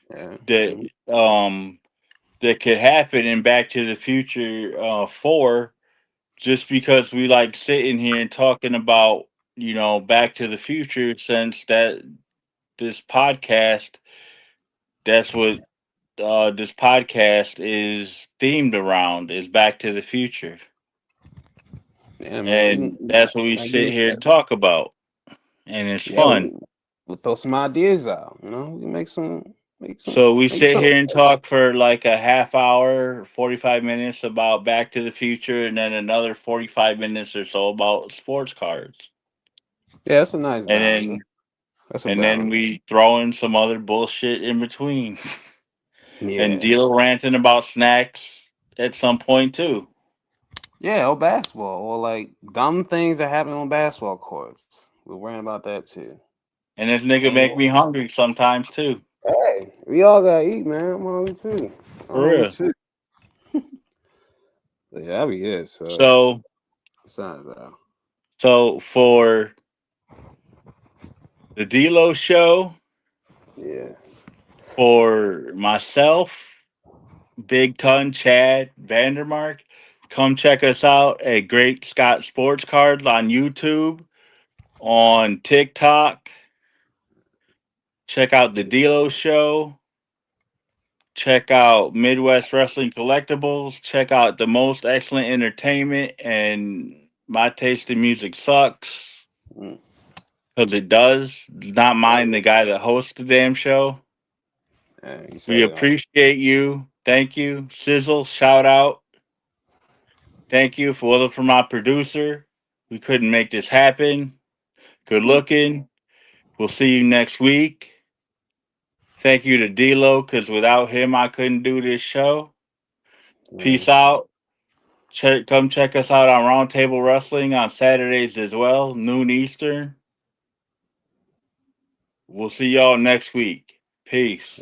that that could happen in Back to the Future 4, just because we like sitting here and talking about Back to the Future, since that this podcast, that's what this podcast is themed around is Back to the Future, Yeah, man. and that's what we I get sit with here that. and talk about, and it's Yeah, fun. we'll throw some ideas out. We So we make sit some. here and talk for like a half hour, 45 minutes about Back to the Future, and then another 45 minutes or so about sports cards. Yeah, that's a nice And balance. then That's a and then balance. we throw in some other bullshit in between. And Yeah. deal ranting about snacks at some point too. Yeah, or basketball, or like dumb things that happen on basketball courts. We're worrying about that too. And this nigga And make me hungry sometimes too. hey, we all gotta eat, man. I'm hungry too. I'm For hungry real. too. Yeah, that be it. So So it's not about. so for the D-Lo show, Yeah. for myself, Big Ton Chad Vandermark, come check us out at Great Scott Sports Cards on YouTube, on TikTok. Check out the D-Lo show. Check out Midwest Wrestling Collectibles. Check out the most excellent entertainment. And My Taste in Music Sucks Mm. because it does. Not Yeah, mind the guy that hosts the damn show. yeah, you We said it. appreciate you. Thank you. Sizzle, shout out. Thank you for my producer. We couldn't make this happen. Good looking. We'll see you next week. Thank you to D-Lo because without him, I couldn't do this show. Peace out. Come check us out on Roundtable Wrestling on Saturdays as well, noon Eastern. We'll see y'all next week. Peace.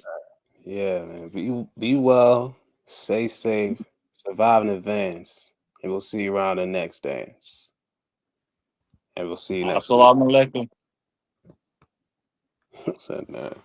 Yeah, man. Be well, stay safe, survive in advance, and we'll see you around the next dance. And we'll see you next week. Assalamu alaikum. Said that.